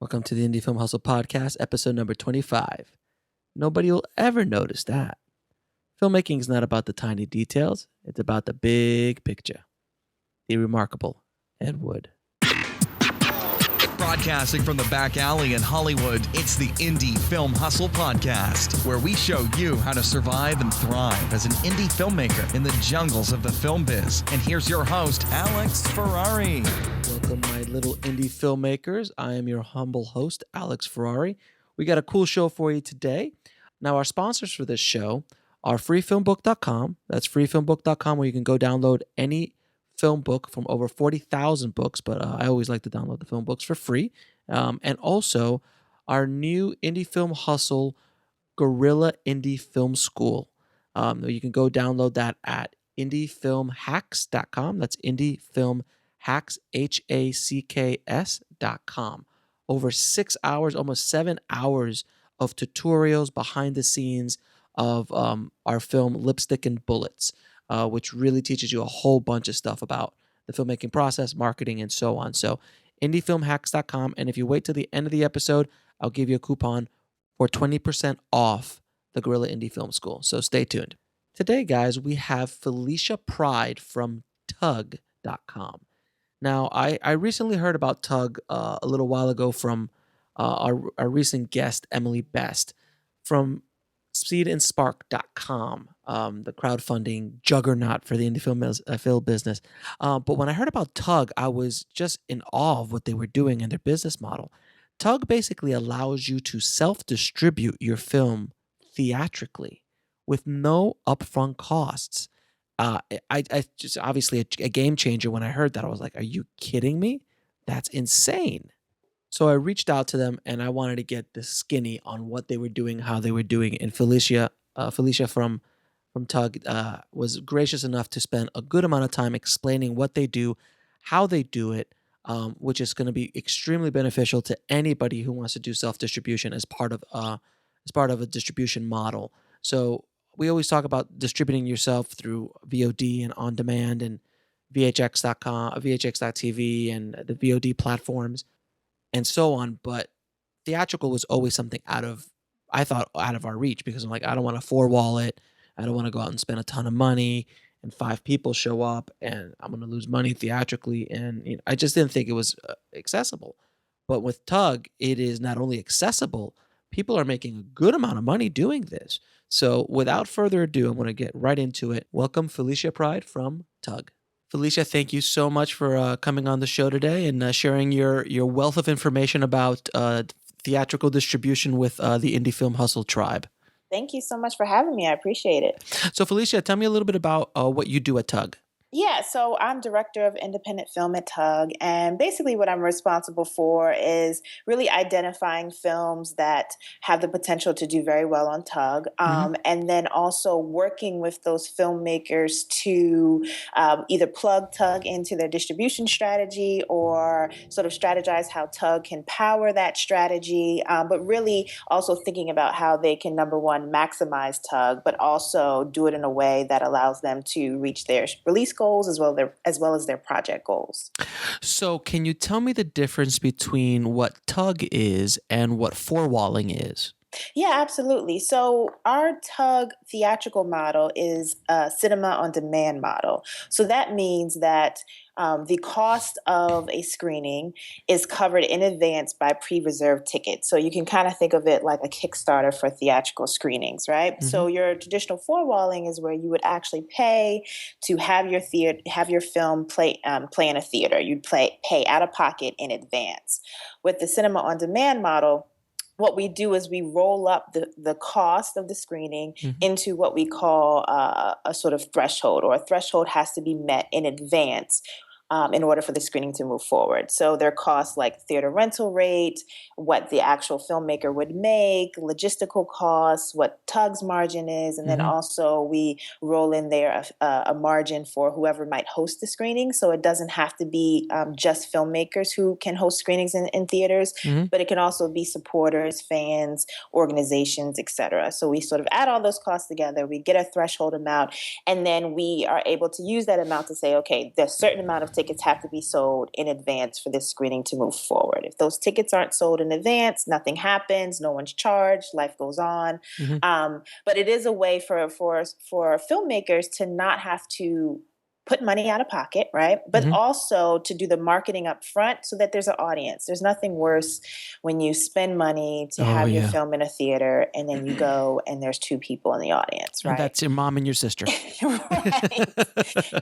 Welcome to the Indie Film Hustle Podcast, episode number 25. Nobody will ever notice that. Filmmaking is not about the tiny details, it's about the big picture. The remarkable Ed Wood. Broadcasting from the back alley in Hollywood, it's the Indie Film Hustle Podcast, where we show you how to survive and thrive as an indie filmmaker in the jungles of the film biz. And here's your host, Alex Ferrari. Welcome, my little indie filmmakers. I am your humble host, Alex Ferrari. We got a cool show for you today. Now, our sponsors for this show are freefilmbook.com. That's freefilmbook.com, where you can go download any film book from over 40,000 books, but I always like to download the film books for free. And also our new Indie Film Hustle Guerrilla Indie Film School. You can go download that at indiefilmhacks.com. That's indiefilmhacks, HACKS.com. Over 6 hours, almost 7 hours of tutorials behind the scenes of our film Lipstick and Bullets, which really teaches you a whole bunch of stuff about the filmmaking process, marketing, and so on. So indiefilmhacks.com. And if you wait till the end of the episode, I'll give you a coupon for 20% off the Guerrilla Indie Film School. So stay tuned. Today, guys, we have Felicia Pride from Tugg.com. Now, I recently heard about Tugg a little while ago from our recent guest, Emily Best, from seedandspark.com, the crowdfunding juggernaut for the indie film business. But when I heard about Tugg, I was just in awe of what they were doing and their business model. Tugg basically allows you to self-distribute your film theatrically with no upfront costs. I just obviously a game changer when I heard that. I was like, are you kidding me? That's insane. So I reached out to them and I wanted to get the skinny on what they were doing, how they were doing it. And Felicia from Tugg was gracious enough to spend a good amount of time explaining what they do, how they do it, which is going to be extremely beneficial to anybody who wants to do self-distribution as part of a distribution model. So we always talk about distributing yourself through VOD and on demand and VHX.com, VHX.TV, and the VOD platforms, and so on. But theatrical was always something out of our reach, because I'm like, I don't want to four-wall it. I don't want to go out and spend a ton of money and 5 people show up and I'm going to lose money theatrically. And I just didn't think it was accessible. But with Tugg, it is not only accessible, people are making a good amount of money doing this. So without further ado, I'm going to get right into it. Welcome, Felicia Pride from Tugg. Felicia, thank you so much for coming on the show today and sharing your wealth of information about theatrical distribution with the Indie Film Hustle tribe. Thank you so much for having me. I appreciate it. So Felicia, tell me a little bit about what you do at Tugg. Yeah, so I'm director of independent film at Tugg, and basically what I'm responsible for is really identifying films that have the potential to do very well on Tugg, and then also working with those filmmakers to either plug Tugg into their distribution strategy or sort of strategize how Tugg can power that strategy, but really also thinking about how they can, number one, maximize Tugg, but also do it in a way that allows them to reach their release goals as well as their project goals. So can you tell me the difference between what Tugg is and what four-walling is? Yeah, absolutely. So our Tugg theatrical model is a cinema on demand model. So that means that the cost of a screening is covered in advance by pre-reserved tickets. So you can kind of think of it like a Kickstarter for theatrical screenings, right? Mm-hmm. So your traditional four-walling is where you would actually pay to have your film play in a theater. You'd pay out of pocket in advance. With the cinema on demand model, what we do is we roll up the cost of the screening into what we call a sort of threshold, or a threshold has to be met in advance in order for the screening to move forward. So there are costs like theater rental rate, what the actual filmmaker would make, logistical costs, what Tugg's margin is, and then also we roll in there a margin for whoever might host the screening. So it doesn't have to be just filmmakers who can host screenings in theaters, but it can also be supporters, fans, organizations, etc. So we sort of add all those costs together, we get a threshold amount, and then we are able to use that amount to say, okay, there's a certain amount of tickets have to be sold in advance for this screening to move forward. If those tickets aren't sold in advance, nothing happens, no one's charged, life goes on. Hmm. But it is a way for filmmakers to not have to put money out of pocket, right? But Hmm. also to do the marketing up front so that there's an audience. There's nothing worse when you spend money to Oh, have your yeah. film in a theater and then you go and there's two people in the audience, And right? that's your mom and your sister. Right.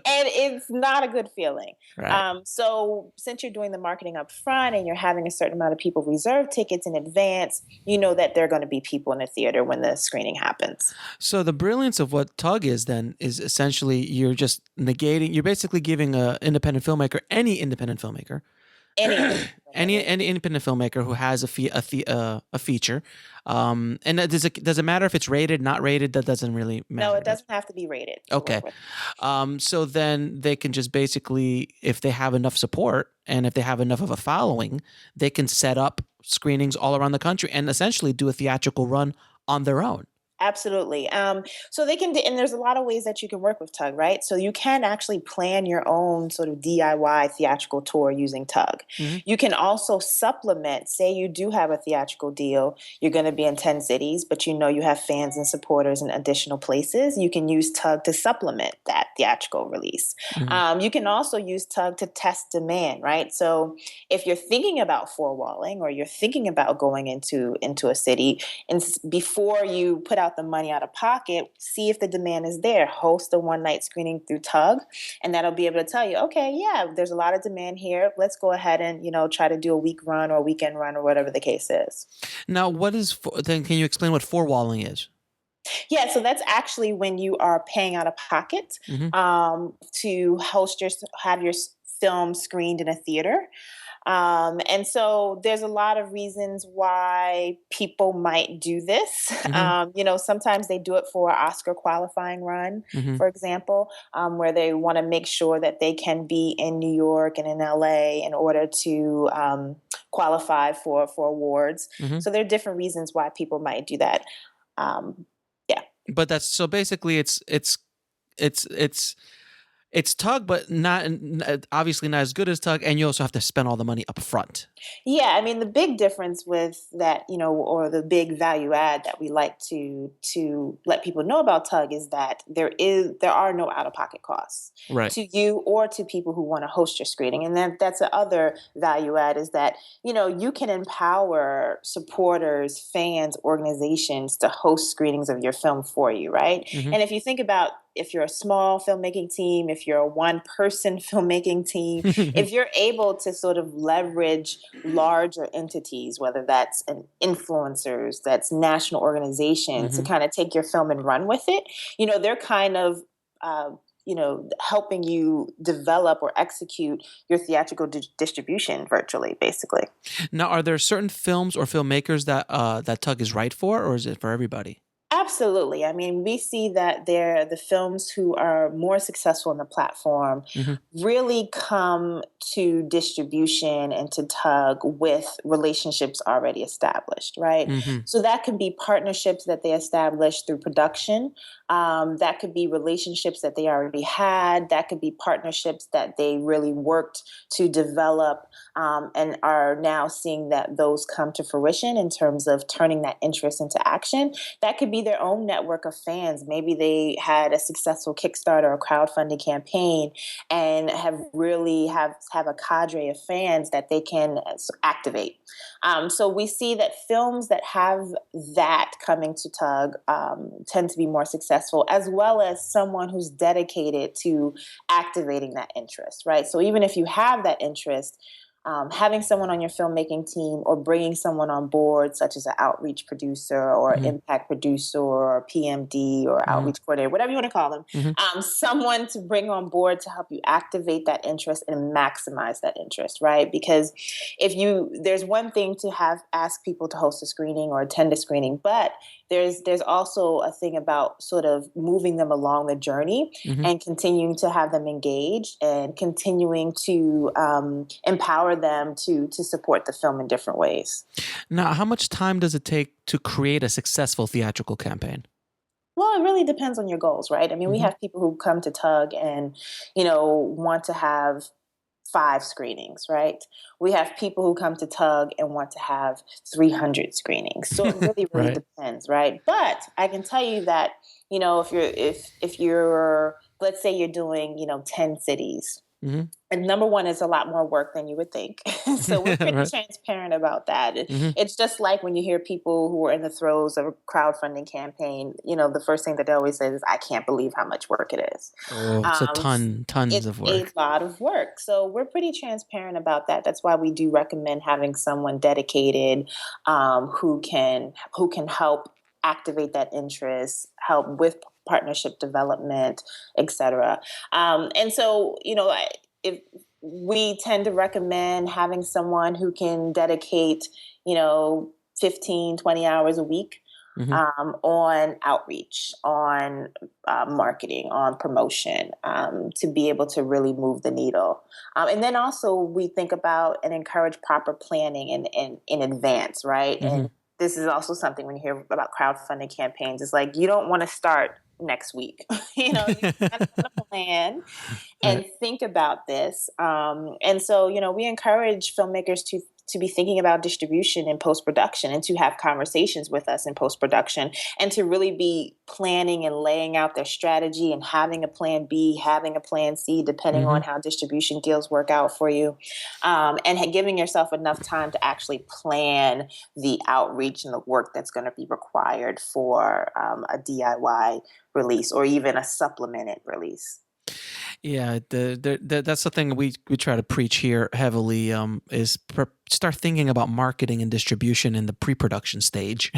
And it's not a good feeling. Right. So since you're doing the marketing up front and you're having a certain amount of people reserve tickets in advance, you know that there are going to be people in the theater when the screening happens. So the brilliance of what Tugg is then is essentially you're just negating, you're basically giving a independent filmmaker, any independent filmmaker, Any independent filmmaker. any independent filmmaker who has a feature, and does it matter if it's rated, not rated? That doesn't really No, matter, it right? doesn't have to be rated to Okay. work with. So then they can just basically, if they have enough support and if they have enough of a following, they can set up screenings all around the country and essentially do a theatrical run on their own. Absolutely. So they can, and there's a lot of ways that you can work with Tugg, right? So you can actually plan your own sort of DIY theatrical tour using Tugg. Hmm. You can also supplement, say you do have a theatrical deal, you're going to be in 10 cities, but you know you have fans and supporters in additional places. You can use Tugg to supplement that theatrical release. Hmm. You can also use Tugg to test demand, right? So if you're thinking about four-walling or you're thinking about going into a city, and before you put out the money out of pocket, see if the demand is there. Host a one-night screening through Tugg, and that'll be able to tell you, okay, yeah, there's a lot of demand here. Let's go ahead and try to do a week run or a weekend run or whatever the case is. Now, then? Can you explain what forewalling is? Yeah, so that's actually when you are paying out of pocket Hmm. to have your film screened in a theater. And so there's a lot of reasons why people might do this. Hmm. Sometimes they do it for an Oscar qualifying run, Hmm. for example, where they want to make sure that they can be in New York and in LA in order to qualify for awards. Hmm. So there are different reasons why people might do that. Yeah. But that's so basically it's Tugg, but not obviously not as good as Tugg, and you also have to spend all the money up front. Yeah, I mean the big difference with that, or the big value add that we like to let people know about Tugg is that there are no out of pocket costs Right. to you or to people who want to host your screening. And then that's the other value add is that you can empower supporters, fans, organizations to host screenings of your film for you, right? Hmm. And if you think about if you're a small filmmaking team, if you're a one-person filmmaking team, if you're able to sort of leverage larger entities, whether that's influencers, that's national organizations, to Hmm. kind of take your film and run with it, they're kind of helping you develop or execute your theatrical distribution virtually, basically. Now, are there certain films or filmmakers that Tugg is right for, or is it for everybody? Absolutely. I mean, we see that the films who are more successful on the platform Hmm. really come to distribution and to Tugg with relationships already established, right? Hmm. So that can be partnerships that they establish through production. That could be relationships that they already had. That could be partnerships that they really worked to develop and are now seeing that those come to fruition in terms of turning that interest into action. That could be their own network of fans. Maybe they had a successful Kickstarter or crowdfunding campaign and have really have a cadre of fans that they can activate. So we see that films that have that coming to Tugg tend to be more successful, as well as someone who's dedicated to activating that interest, right? So even if you have that interest, having someone on your filmmaking team or bringing someone on board, such as an outreach producer or Hmm. impact producer or PMD or Hmm. outreach coordinator, whatever you want to call them, Hmm. someone to bring on board to help you activate that interest and maximize that interest, right? Because there's one thing to ask people to host a screening or attend a screening, but there's also a thing about sort of moving them along the journey Hmm. and continuing to have them engaged and continuing to empower them to support the film in different ways. Now, how much time does it take to create a successful theatrical campaign? Well, it really depends on your goals, right? I mean, we Hmm. have people who come to Tugg and, want to have 5 screenings, right? We have people who come to Tugg and want to have 300 screenings. So it really, really Right. depends, right? But I can tell you that, if you're, let's say you're doing, 10 cities, Hmm. and number one is a lot more work than you would think. So we're pretty Right. transparent about that. Hmm. It's just like when you hear people who are in the throes of a crowdfunding campaign, the first thing that they always say is, I can't believe how much work it is. Oh, it's a Um, tons it's of a work. lot of work. So we're pretty transparent about that. That's why we do recommend having someone dedicated, who can help activate that interest, help with partnership development, etc. And so, if we tend to recommend having someone who can dedicate, you know, 15, 20 hours a week Hmm. on outreach, on marketing, on promotion, to be able to really move the needle. And then also we think about and encourage proper planning in advance, right? Hmm. And this is also something when you hear about crowdfunding campaigns, it's like you don't want to start next week. You kind of want to plan and Right. think about this. And so, we encourage filmmakers to be thinking about distribution and post production, and to have conversations with us in post production, and to really be planning and laying out their strategy, and having a plan B, having a plan C, depending Hmm. on how distribution deals work out for you, and giving yourself enough time to actually plan the outreach and the work that's going to be required for a DIY release, or even a supplemented release. Yeah, that's the thing we try to preach here heavily. Is start thinking about marketing and distribution in the pre-production stage,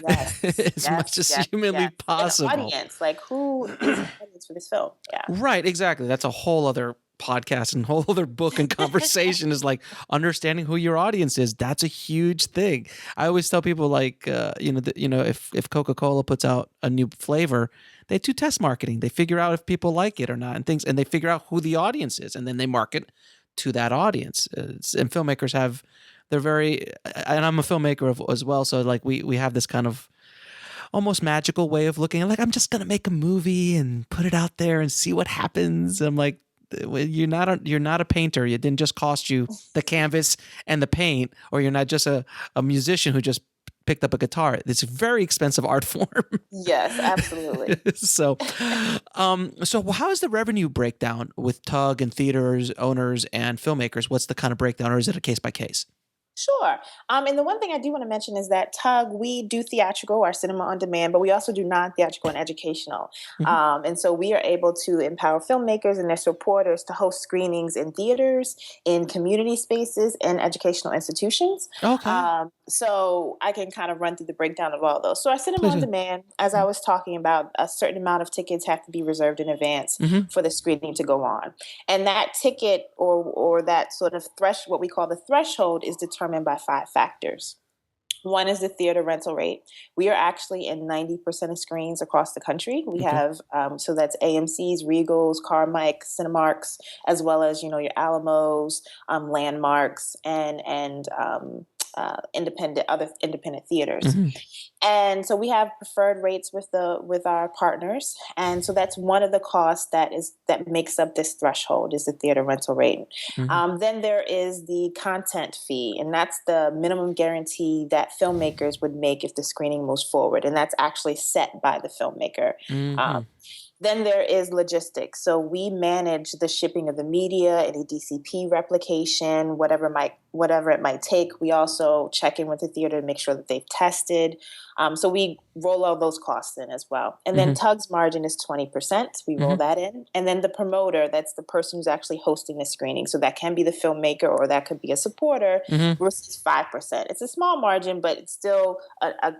Yes, as yes, much as yes, humanly yes. And possible. audience, like who is the audience for this film? Yeah. Right, exactly. That's a whole other podcast and whole other book and conversation is like understanding who your audience is. That's a huge thing. I always tell people like, if Coca-Cola puts out a new flavor, they do test marketing. They figure out if people like it or not and things, and they figure out who the audience is, and then they market to that audience. And filmmakers have, they're very, and I'm a filmmaker as well. So like we have this kind of almost magical way of looking at, like, I'm just gonna make a movie and put it out there and see what happens. I'm like, well, you're not a painter. It didn't just cost you the canvas and the paint, or you're not just a musician who just picked up a guitar. It's a very expensive art form. Yes, absolutely. So how is the revenue breakdown with Tugg and theaters owners and filmmakers? What's the kind of breakdown, or is it a case by case? Sure. And the one thing I do want to mention is that Tugg, we do theatrical, our cinema on demand, but we also do non-theatrical and educational. Mhm. And so we are able to empower filmmakers and their supporters to host screenings in theaters, in community spaces, and educational institutions. Okay, So I can kind of run through the breakdown of all those. So our cinema please. on demand, as I was talking about, a certain amount of tickets have to be reserved in advance Hmm. for the screening to go on. And that ticket, or that sort of what we call the threshold, is determined by 5 factors. One is the theater rental rate. We are actually in 90% of screens across the country. We Okay. have, so that's AMC's, Regals, Carmike, Cinemarks, as well as, your Alamos, Landmarks, and other independent theaters. Hmm. And so we have preferred rates with our partners, and so that's one of the costs that makes up this threshold, is the theater rental rate. Hmm. Then there is the content fee, and that's the minimum guarantee that filmmakers would make if the screening moves forward, and that's actually set by the filmmaker. Hmm. Then there is logistics. So we manage the shipping of the media, any DCP replication, whatever it might take. We also check in with the theater to make sure that they've tested. So we roll all those costs in as well. And then Hmm. Tugg's margin is 20%. We roll Hmm. that in. And then the promoter, that's the person who's actually hosting the screening. So that can be the filmmaker, or that could be a supporter, Hmm. receives 5%. It's a small margin, but it's still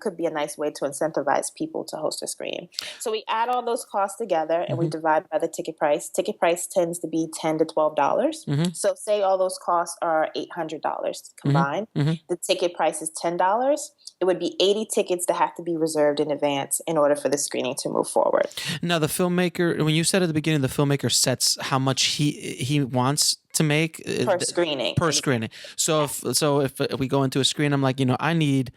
could be a nice way to incentivize people to host a screening. So we add all those costs together, and we Hmm. divide by the ticket price. Ticket price tends to be $10 to $12. Hmm. So say all those costs are $800 Hmm. combined. Hmm. The ticket price is $10. It would be 80 tickets that have to be reserved in advance in order for the screening to move forward. Now, the filmmaker, when you said at the beginning, the filmmaker sets how much he wants to make Per screening. per screening. So if we go into a screen, I'm like, I need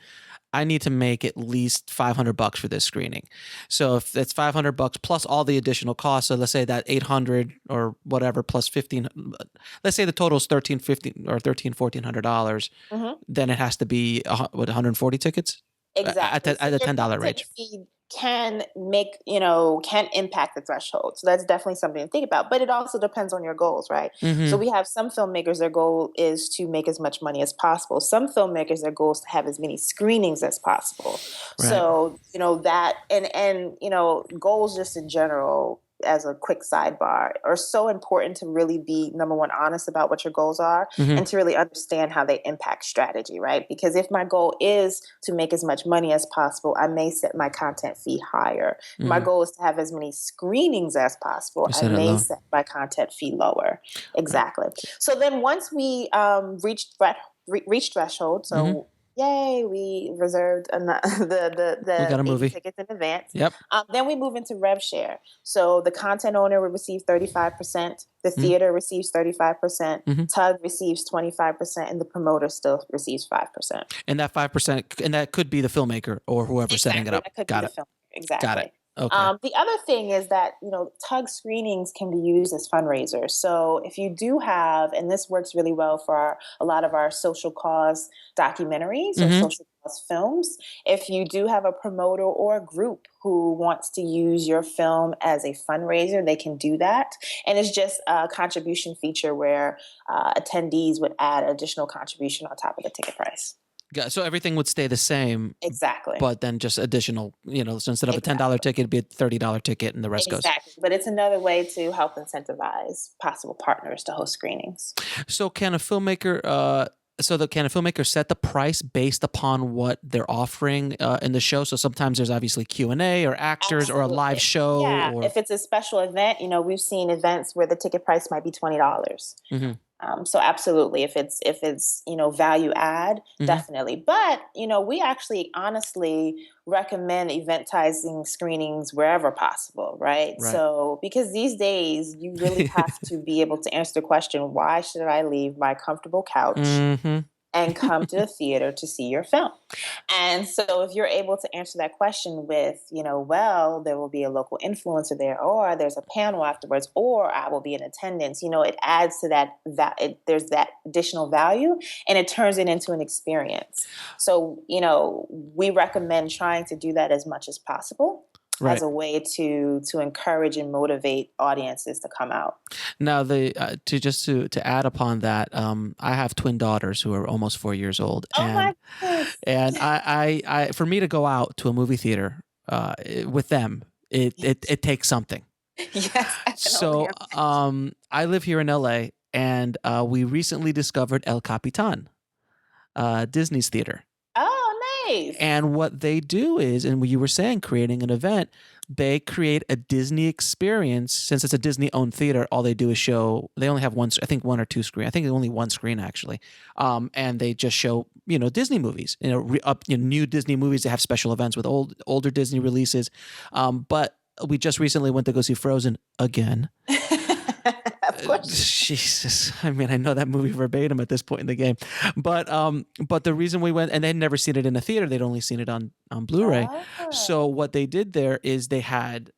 I need to make at least $500 for this screening. So if it's $500 plus all the additional costs, so let's say that 800 or whatever plus 15, let's say the total is 13, 15 or 13, $1,400, Mhm. then it has to be what, 140 tickets at Exactly. So the your $10 content range. fee can make, can impact the threshold. So that's definitely something to think about. But it also depends on your goals, right? So Mm-hmm. we have some filmmakers, their goal is to make as much money as possible. Some filmmakers, their goal is to have as many screenings as possible. Right. So, that and goals just in general, as a quick sidebar, are so important to really be, number one, honest about what your goals are, Mm-hmm. and to really understand how they impact strategy, right? Because if my goal is to make as much money as possible, I may set my content fee higher. If my Mm-hmm. goal is to have as many screenings as possible, You I said it may low. set my content fee lower. Right. Exactly. So then once we reach threshold, Mm-hmm. so yay, we reserved We got the a 80 movie. tickets in advance. Yep. Then we move into rev share. So the content owner will receive 35%, the Mm-hmm. theater receives 35%, Mm-hmm. Tugg receives 25%, and the promoter still receives 5%. And that 5%, and that could be the filmmaker or whoever's setting it Exactly. up. That could be Got the it. film. Got it. Exactly. Okay. The other thing is that, Tugg screenings can be used as fundraisers. So if you do have, and this works really well for a lot of our social cause documentaries or Mm-hmm. social cause films, if you do have a promoter or a group who wants to use your film as a fundraiser, they can do that. And it's just a contribution feature where attendees would add additional contribution on top of the ticket price. So everything would stay the same, Exactly. but then just additional, so instead of a $10 Exactly. ticket, it'd be a $30 ticket and the rest goes. Exactly. But it's another way to help incentivize possible partners to host screenings. So can a filmmaker, can a filmmaker set the price based upon what they're offering in the show? So sometimes there's obviously Q&A or actors or a live Absolutely. show Yeah. or. If it's a special event, we've seen events where the ticket price might be $20. Mm-hmm. So absolutely, if it's value add, Mm-hmm. definitely. But we actually honestly recommend eventizing screenings wherever possible, right? Right. So because these days you really have to be able to answer the question, why should I leave my comfortable couch Mm-hmm. and come to the theater to see your film? And so if you're able to answer that question with, well, there will be a local influencer there, or there's a panel afterwards, or I will be in attendance, it adds to that, there's that additional value, and it turns it into an experience. So, we recommend trying to do that as much as possible. Right. As a way to encourage and motivate audiences to come out. Now, to add upon that, I have twin daughters who are almost 4 years old, Oh and my goodness. I for me to go out to a movie theater with them, it takes something. Yes, I can only So, I live here in LA, and we recently discovered El Capitan, Disney's theater. Oh, nice. And what they do is, and what you were saying, creating an event, they create a Disney experience. Since it's a Disney-owned theater, all they do is show. They only have one, I think, one or two screen. I think only one screen actually, and they just show Disney movies. New Disney movies. They have special events with older Disney releases. But we just recently went to go see Frozen again. Of course. Jesus, I mean, I know that movie verbatim at this point in the game, but the reason we went, and they'd never seen it in a theater, they'd only seen it on Blu-ray. So what they did there is they had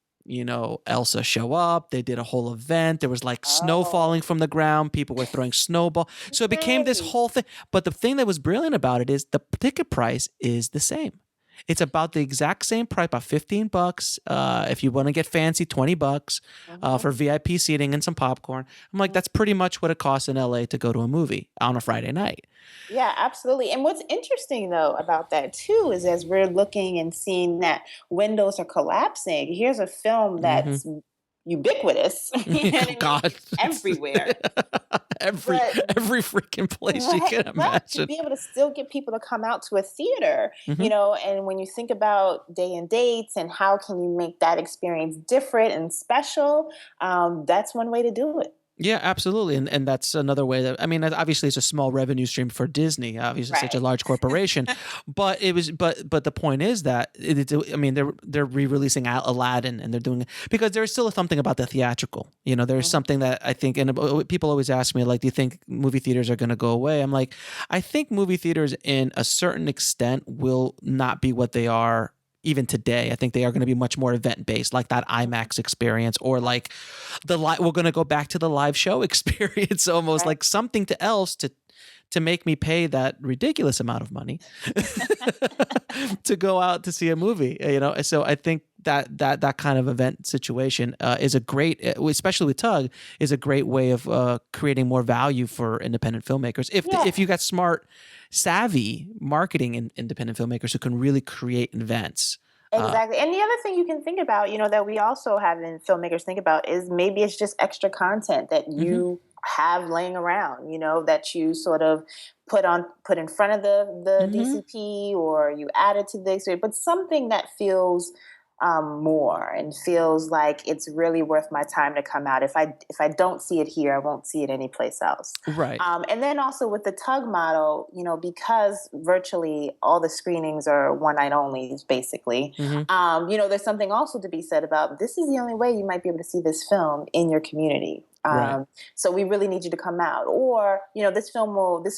Elsa show up. They did a whole event. There was like snow falling from the ground. People were throwing snowball. So it became this whole thing. But the thing that was brilliant about it is the ticket price is the same. It's about the exact same price, about $15. If you want to get fancy, $20 for VIP seating and some popcorn. I'm like, that's pretty much what it costs in LA to go to a movie on a Friday night. Yeah, absolutely. And what's interesting though about that too is as we're looking and seeing that windows are collapsing, here's a film that's ubiquitous. You know what I mean? God, everywhere. every freaking place you can imagine. But to be able to still get people to come out to a theater, and when you think about day and dates and how can you make that experience different and special, that's one way to do it. Yeah, absolutely. And that's another way that, I mean, obviously it's a small revenue stream for Disney, obviously such a Right. large corporation, but it was, but the point is that I mean, they're re-releasing Aladdin, and they're doing it because there's still something about the theatrical, there's Mhm. something that I think, and people always ask me, like, do you think movie theaters are going to go away? I'm like, I think movie theaters in a certain extent will not be what they are even today. I think they are going to be much more event based, like that IMAX experience, or like we're going to go back to the live show experience, almost Right. like something to else to make me pay that ridiculous amount of money to go out to see a movie. So I think that kind of event situation is a great, especially with Tug, is a great way of creating more value for independent filmmakers. Yeah. If you got smart, savvy marketing in independent filmmakers who can really create events. Exactly. And the other thing you can think about, that we also have in filmmakers think about is maybe it's just extra content that Mhm. you have laying around, that you sort of put in front of the Mhm. DCP, or you add it to the experience, but something that feels more and feels like it's really worth my time to come out. If I don't see it here, I won't see it anyplace else. Right. And then also with the Tug model, because virtually all the screenings are one night only, basically. Mhm. There's something also to be said about this is the only way you might be able to see this film in your community. Right. So we really need you to come out, or this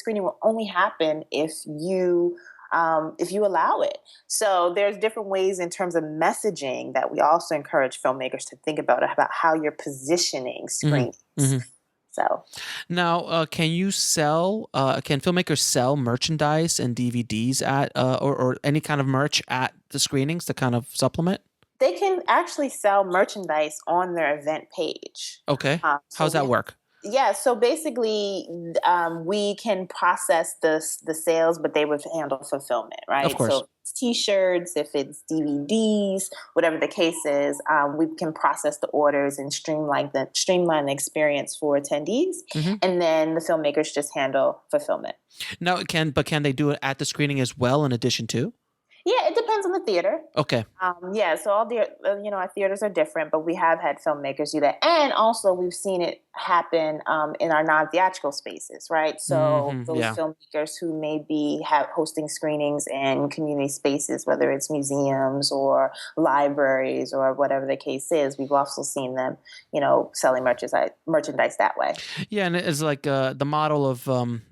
screening will only happen if you allow it. So there's different ways in terms of messaging that we also encourage filmmakers to think about how you're positioning Mhm. screens. Mhm. So Now, can filmmakers sell merchandise and DVDs at, or any kind of merch at the screenings to kind of supplement? they can actually sell merchandise on their event page. Okay. So How's that work? yeah, so basically, we can process the sales, but they would handle fulfillment, Of right? So course. if it's T-shirts, if it's DVDs, whatever the case is, we can process the orders and streamline the experience for attendees, Mhm. and then the filmmakers just handle fulfillment. Now, can they do it at the screening as well in addition to? Yeah, it depends on the theater. Okay. Yeah, so our theaters are different, but we have had filmmakers do that, and also we've seen it happen in our non-theatrical spaces, right? So Mhm. those Yeah. filmmakers who may be hosting screenings in community spaces, whether it's museums or libraries or whatever the case is, we've also seen them, selling merchandise that way. Yeah, and it's like the model of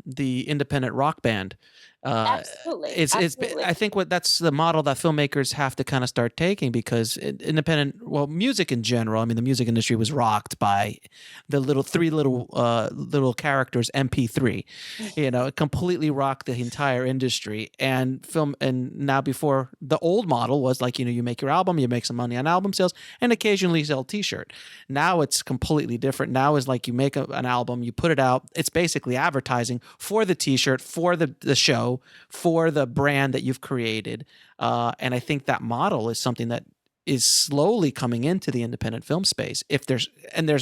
the independent rock band. Uh, Absolutely, it's absolutely. I think that's the model that filmmakers have to kind of start taking, because independent, well, music in general. I mean, the music industry was rocked by the little characters MP3. It completely rocked the entire industry. And now, before, the old model was like, you make your album, you make some money on album sales, and occasionally sell a T-shirt. Now it's completely different. Now is like, you make an album, you put it out. It's basically advertising for the T-shirt, for the show, for the brand that you've created. And I think that model is something that is slowly coming into the independent film space. There's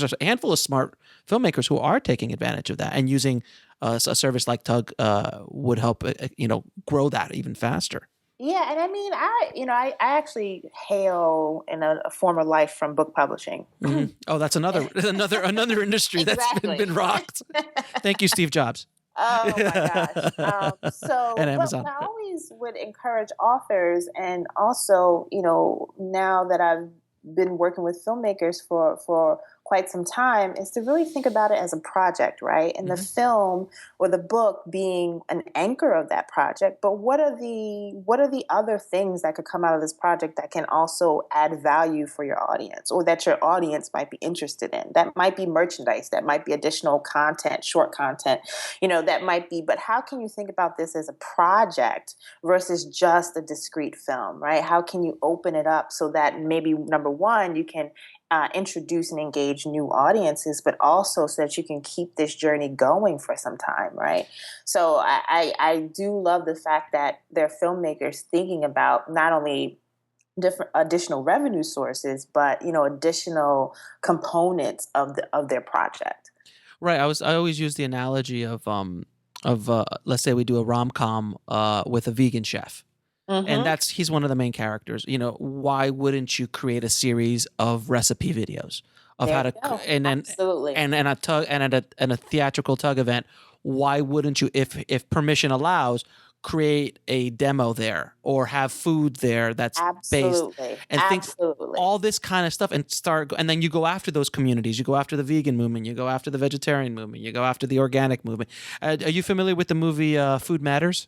a handful of smart filmmakers who are taking advantage of that, and using a service like Tugg would help grow that even faster. Yeah, and I mean, I actually hail in a former life from book publishing. Oh, that's another another industry that's been Exactly. been rocked. Thank you, Steve Jobs. Oh my gosh. And But Amazon. I always would encourage authors, and also, now that I've been working with filmmakers for quite some time, is to really think about it as a project, right? And the Hmm. film or the book being an anchor of that project. But what are the other things that could come out of this project that can also add value for your audience, or that your audience might be interested in? That might be merchandise, that might be additional content, short content, that might be. But how can you think about this as a project versus just a discrete film, right? How can you open it up so that maybe, number one, you can introduce and engage new audiences, but also so that you can keep this journey going for some time, right? So I do love the fact that there are filmmakers thinking about not only different additional revenue sources, but additional components of their project. Right. I always use the analogy of let's say we do a rom com with a vegan chef. And Mm-hmm. he's one of the main characters. Why wouldn't you create a series of recipe videos of There how you to, go. and then Absolutely. and a tug and a theatrical tug event. Why wouldn't you, if permission allows, create a demo there or have food there that's based Absolutely. and think Absolutely. all this kind of stuff and start, and then you go after those communities. You go after the vegan movement. You go after the vegetarian movement. You go after the organic movement. Are you familiar with the movie Food Matters?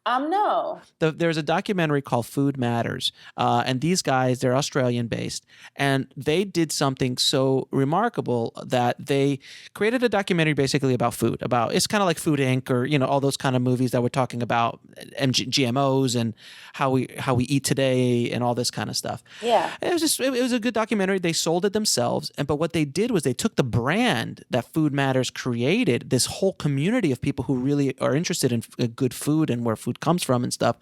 No. There's a documentary called Food Matters, and these guys, they're Australian based, and they did something so remarkable that they created a documentary basically about food. About, it's kind of like Food Inc. or all those kind of movies that were talking about GMOs and how we eat today and all this kind of stuff. Yeah. It was a good documentary. They sold it themselves, but what they did was they took the brand that Food Matters created, this whole community of people who really are interested in good food and where food comes from and stuff,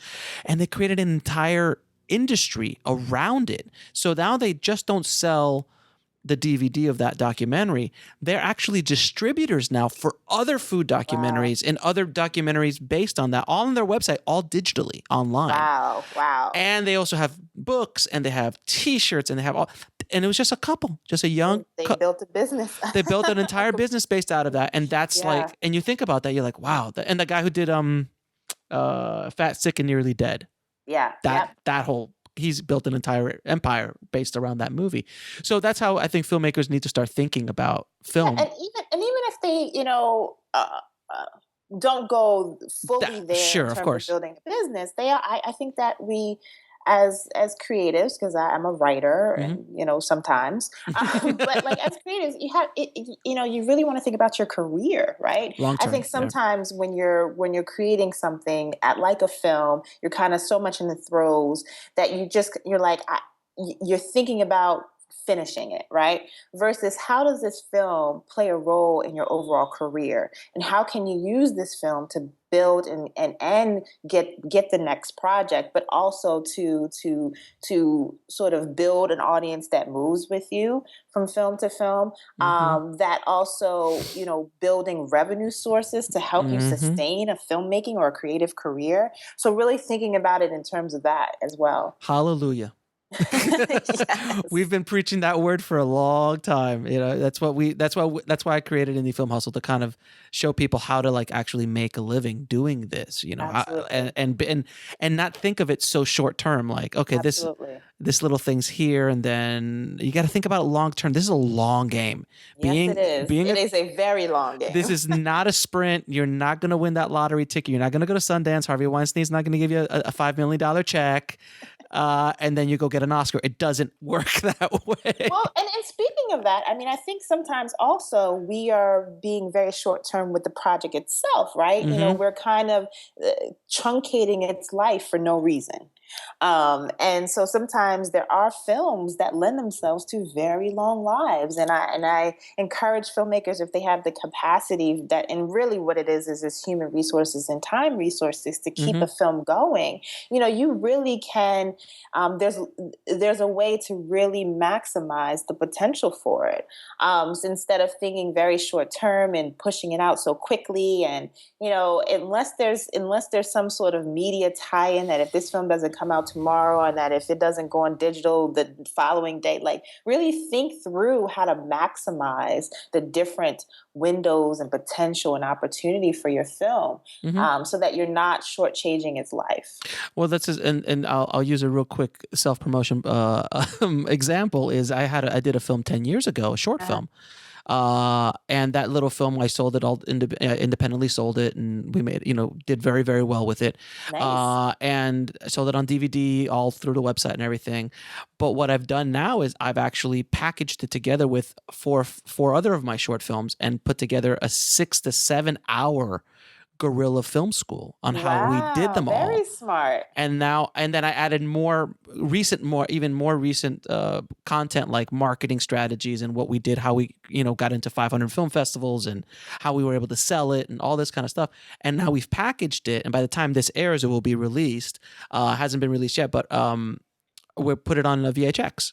and they created an entire industry around it. So now they just don't sell the DVD of that documentary. They're actually distributors now for other food Wow. documentaries and other documentaries based on that, all on their website, all digitally online. Wow. Wow. And they also have books and they have T-shirts and they have all. And it was just a couple, just a young. They built a business. They built an entire business based out of that, and that's Yeah. like, and you think about that, you're like, wow. And the guy who did Fat, Sick, and Nearly Dead, Yeah. that Yep. that whole, he's built an entire empire based around that movie. So that's how I think filmmakers need to start thinking about Yeah, film. and even if they, don't go fully there Sure, in of terms course. of building a business, I think that we, as creatives, because I'm a writer, Mhm. and sometimes, but like as creatives, you really want to think about your career, right? Long I term, think yeah. sometimes when you're creating something at like a film, you're kind of so much in the throes that you're like you're thinking about finishing it, right? Versus how does this film play a role in your overall career, and how can you use this film to build and get the next project, but also to sort of build an audience that moves with you from film to film. Mhm. That also, building revenue sources to help you Mhm. sustain a filmmaking or a creative career. So really thinking about it in terms of that as well. Hallelujah. Yes. We've been preaching that word for a long time. That's why I created Indie Film Hustle, to kind of show people how to like actually make a living doing this, Absolutely. and not think of it so short term. Like, okay, Absolutely. this little thing's here, and then you got to think about it long term. This is a long game. Yes, it is. Being It a is a very long This game. is not a sprint. You're not going to win that lottery ticket. You're not going to go to Sundance. Harvey Weinstein's not going to give you a $5 million check, and then you go get an Oscar. It doesn't work that way. Well, and speaking of that, I mean, I think sometimes also we are being very short term with the project itself, right? Hmm. We're kind of truncating its life for no reason. And so sometimes there are films that lend themselves to very long lives, and I encourage filmmakers, if they have the capacity, that, and really what it is this human resources and time resources to keep Hmm. a film going. You really can. There's a way to really maximize the potential for it. So instead of thinking very short term and pushing it out so quickly, and unless there's some sort of media tie-in, that if this film doesn't come out tomorrow, and that if it doesn't go on digital the following day, like really think through how to maximize the different windows and potential and opportunity for your film, Hmm. so that you're not shortchanging its life. Well, that's just, and I'll use a real quick self promotion example. Is I did a film 10 years ago, a short Uh-huh. film. And that little film, I sold it all independently, sold it, and we made, did very, very well with it. Nice. And I sold it on DVD all through the website and everything. But what I've done now is I've actually packaged it together with four other of my short films and put together a 6 to 7 hour guerrilla film school on how we did Wow, them all. very smart. And then I added even more recent content, like marketing strategies and what we did, how we got into 500 film festivals and how we were able to sell it and all this kind of stuff. And now we've packaged it, and by the time this airs, it will be released. Hasn't been released yet, but we'll put it on a VHX.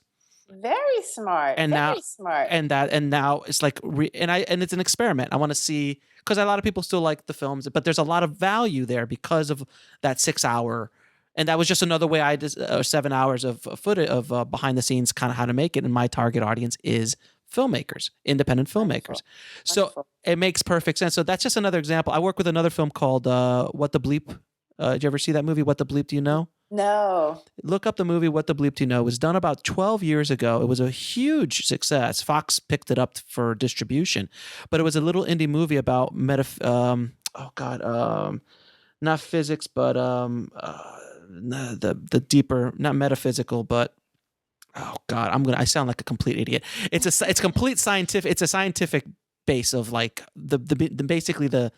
Very smart. And now Very smart. and now it's like and it's an experiment. I want to see, because a lot of people still like the films, but there's a lot of value there because of that 6 hour. And that was just another way I did 7 hours of footage of behind the scenes, kind of how to make it. And my target audience is filmmakers, independent filmmakers. Wonderful. So Wonderful. it makes perfect sense. So that's just another example. I work with another film called What the Bleep. Did you ever see that movie, What the Bleep Do You Know? No. Look up the movie What the Bleep Do You Know. It was done about 12 years ago. It was a huge success. Fox picked it up for distribution, but it was a little indie movie about not physics, but the deeper, not metaphysical, but oh God, I sound like a complete idiot. It's complete scientific. It's a scientific base of like the basically the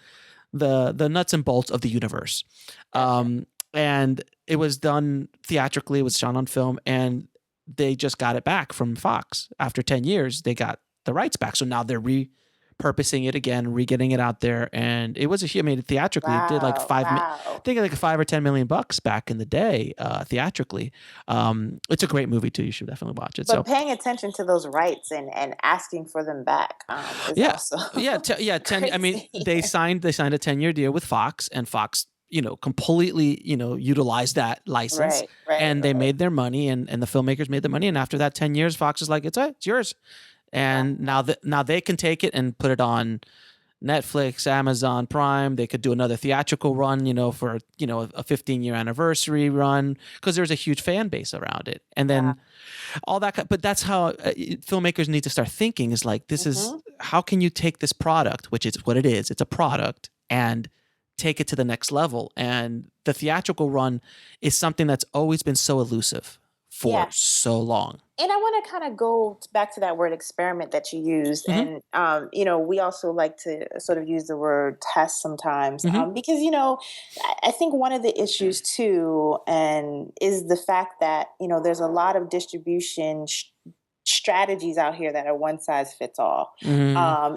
nuts and bolts of the universe. Gotcha. And it was done theatrically. It was shot on film, and they just got it back from Fox after 10 years. They got the rights back, so now they're repurposing it again, re-getting it out there. And it was I mean, theatrically, it did like Wow. I Wow. think like $5 or $10 million back in the day, theatrically. It's a great movie too. You should definitely watch it. So But paying attention to those rights and asking for them back is yeah, also yeah, 10. I mean, crazy. they signed a 10-year deal with Fox, and Fox, completely, utilized that license, Right, right, and they right. made their money, and the filmmakers made their money. And after that 10 years, Fox is like, it's yours. Wow. And now they can take it and put it on Netflix, Amazon Prime. They could do another theatrical run, for, a 15-year anniversary run, because there's a huge fan base around it. And Wow. then all that, but that's how filmmakers need to start thinking is like, this is, Hmm. how can you take this product, which is what it is, it's a product, and take it to the next level. And the theatrical run is something that's always been so elusive for Yeah. so long. And I want to kind of go back to that word experiment that you used. Hmm. And, we also like to sort of use the word test sometimes Hmm. because, I think one of the issues too, and is the fact that, there's a lot of distribution strategies out here that are one size fits all Hmm.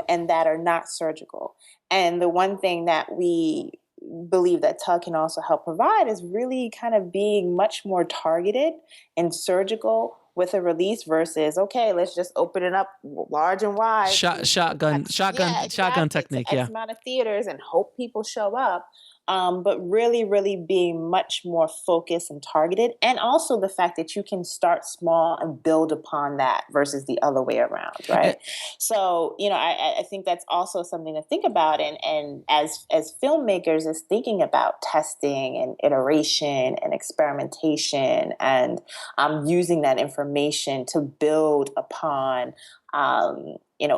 and that are not surgical. And the one thing that we believe that Tugg can also help provide is really kind of being much more targeted and surgical with a release versus, okay, let's just open it up large and wide to yeah, Shotgun exactly, technique. to X Yeah. amount of theaters and hope people show up. But really, really being much more focused and targeted. And also the fact that you can start small and build upon that versus the other way around, Eh, right? So, I think that's also something to think about. And as filmmakers is thinking about testing and iteration and experimentation and using that information to build upon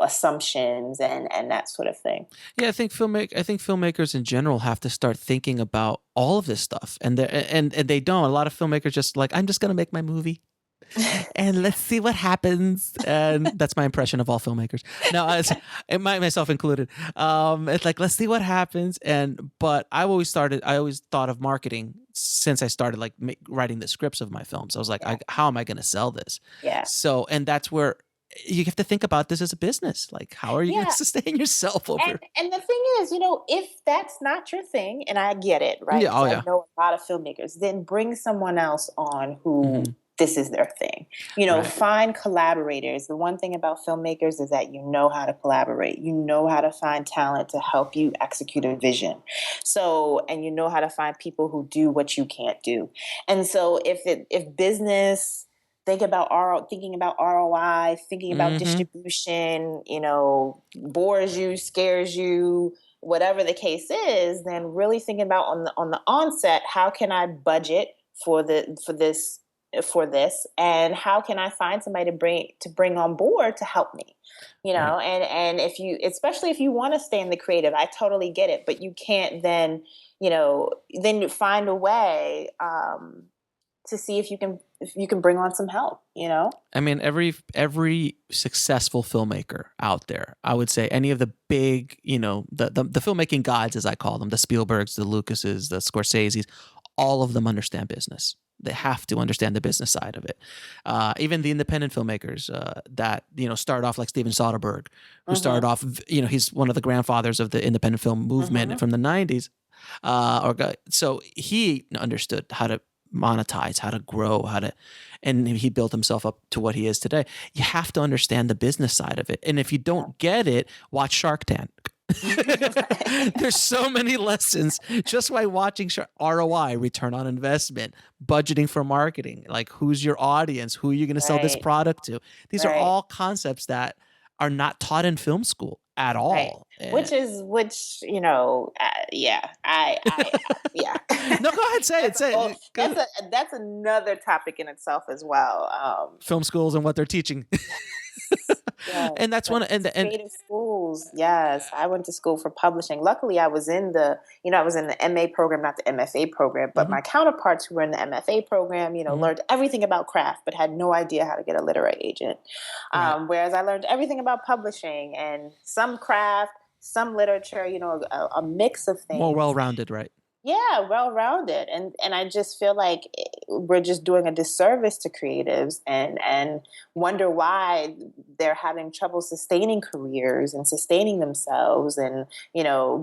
assumptions and that sort of thing. Yeah, I think filmmakers in general have to start thinking about all of this stuff, and they don't. A lot of filmmakers just like, I'm just gonna make my movie, and let's see what happens. And that's my impression of all filmmakers. No, myself included. It's like, let's see what happens. But I always thought of marketing since I started like writing the scripts of my films. I was like, Yeah. how am I going to sell this? Yeah. So, and that's where you have to think about this as a business. Like, how are you going Yeah. to sustain yourself over? And the thing is, if that's not your thing, and I get it, right? Yeah. Oh, Because yeah. I know a lot of filmmakers, then bring someone else on who Mhm. this is their thing. Right. Find collaborators. The one thing about filmmakers is that you know how to collaborate. You know how to find talent to help you execute a vision. So, and you know how to find people who do what you can't do. And so if business thinking about ROI, thinking about Mhm. distribution, bores you, scares you, whatever the case is, then really thinking about on the onset, how can I budget for this, and how can I find somebody to bring on board to help me, Right. and if you, especially if you want to stay in the creative, I totally get it, but you can't then find a way to see if you can bring on some help. I mean, every successful filmmaker out there, I would say any of the big, the filmmaking gods, as I call them, the Spielbergs, the Lucases, the Scorseses, all of them understand business. They have to understand the business side of it. Even the independent filmmakers that start off like Steven Soderbergh, who started off, he's one of the grandfathers of the independent film movement from the '90s. So he understood how to monetize, how to grow, and he built himself up to what he is today. You have to understand the business side of it. And if you don't get it, watch Shark Tank. There's so many lessons just by watching ROI, return on investment, budgeting for marketing, like who's your audience, who are you going to sell this Right. product to. These are Right. all concepts that are not taught in film school at Right. all. Yeah, yeah. No, go ahead, say it. That's a Say whole, it. Go. that's another topic in itself as well. Film schools and what they're teaching. Yes, And that's but one these and creative schools, yes. I went to school for publishing. Luckily, I was in the MA program, not the MFA program, but mhm, my counterparts who were in the MFA program, mhm, learned everything about craft, but had no idea how to get a literary agent. right. Whereas I learned everything about publishing and some craft, some literature, a mix of More things. well-rounded, right? Yeah, well-rounded, and I just feel like we're just doing a disservice to creatives, and wonder why they're having trouble sustaining careers and sustaining themselves, and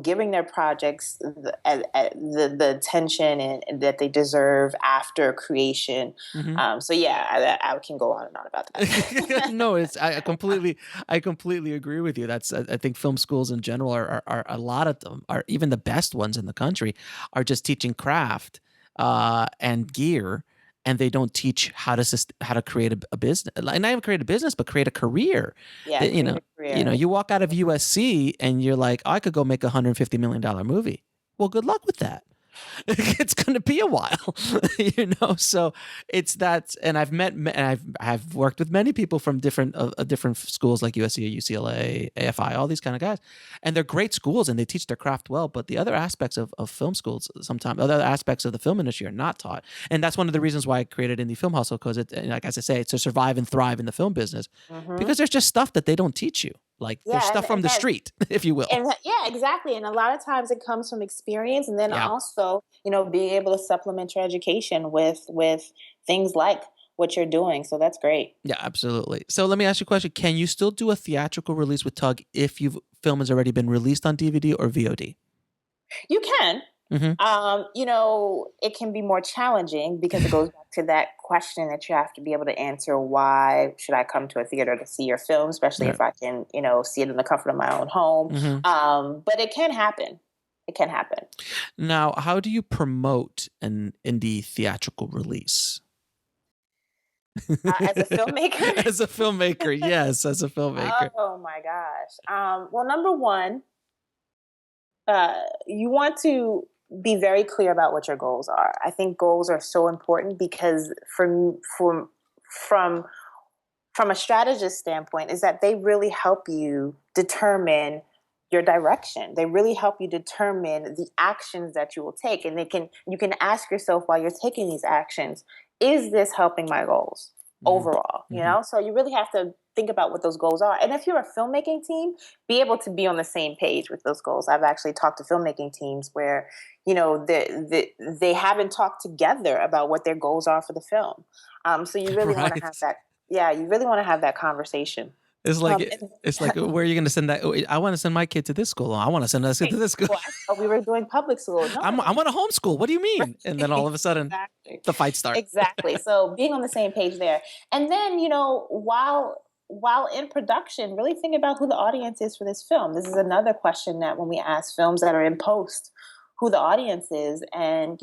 giving their projects the attention and that they deserve after creation. Mhm. So yeah, I can go on and on about that. No, it's I completely agree with you. That's I think film schools in general are a lot of them are even the best ones in the country are just teaching craft and gear, and they don't teach how to create a business, like not even create a business, but create a career. Yeah, That, create a career. you walk out of USC and you're like, oh, I could go make $150 million movie. Well, good luck with that. It's going to be a while, So it's that, and I've worked with many people from different schools like USC, UCLA, AFI, all these kind of guys, and they're great schools and they teach their craft well. But the other aspects of film schools, sometimes other aspects of the film industry are not taught, and that's one of the reasons why I created Indie Film Hustle, because like as I say, it's to survive and thrive in the film business, Hmm. because there's just stuff that they don't teach you, like there's Yeah, stuff from and the that street, if you will. yeah, exactly. And a lot of times it comes from experience, and then Yeah. also, being able to supplement your education with things like what you're doing. So that's great. Yeah, absolutely. So let me ask you a question. Can you still do a theatrical release with Tugg if your film has already been released on DVD or VOD? You can. Mm-hmm. It can be more challenging because it goes back to that question that you have to be able to answer. Why should I come to a theater to see your film, especially Right. if I can, see it in the comfort of my own home? Mm-hmm. But it can happen. It can happen. Now, how do you promote an indie theatrical release? As a filmmaker? As a filmmaker, yes, as a filmmaker. Oh my gosh. Well, number one, you want to be very clear about what your goals are. I think goals are so important because from from a strategist standpoint, is that they really help you determine your direction. They really help you determine the actions that you will take, and you can ask yourself while you're taking these actions, is this helping my goals Mm-hmm. overall? Mm-hmm. So you really have to think about what those goals are. And if you're a filmmaking team, be able to be on the same page with those goals. I've actually talked to filmmaking teams where, they haven't talked together about what their goals are for the film. So you really want to have Right. that. Yeah, you really want to have that conversation. It's Um, like it's like where are you going to send that? Oh, I want to send my kid to this school. I want to send this kid to this school. well, I thought we were doing public school. No, I want to homeschool. What do you mean? And then all of a sudden, exactly. the fights start. Exactly. So being on the same page there. And then, while in production, really think about who the audience is for this film. This is another question that when we ask films that are in post, who the audience is. And,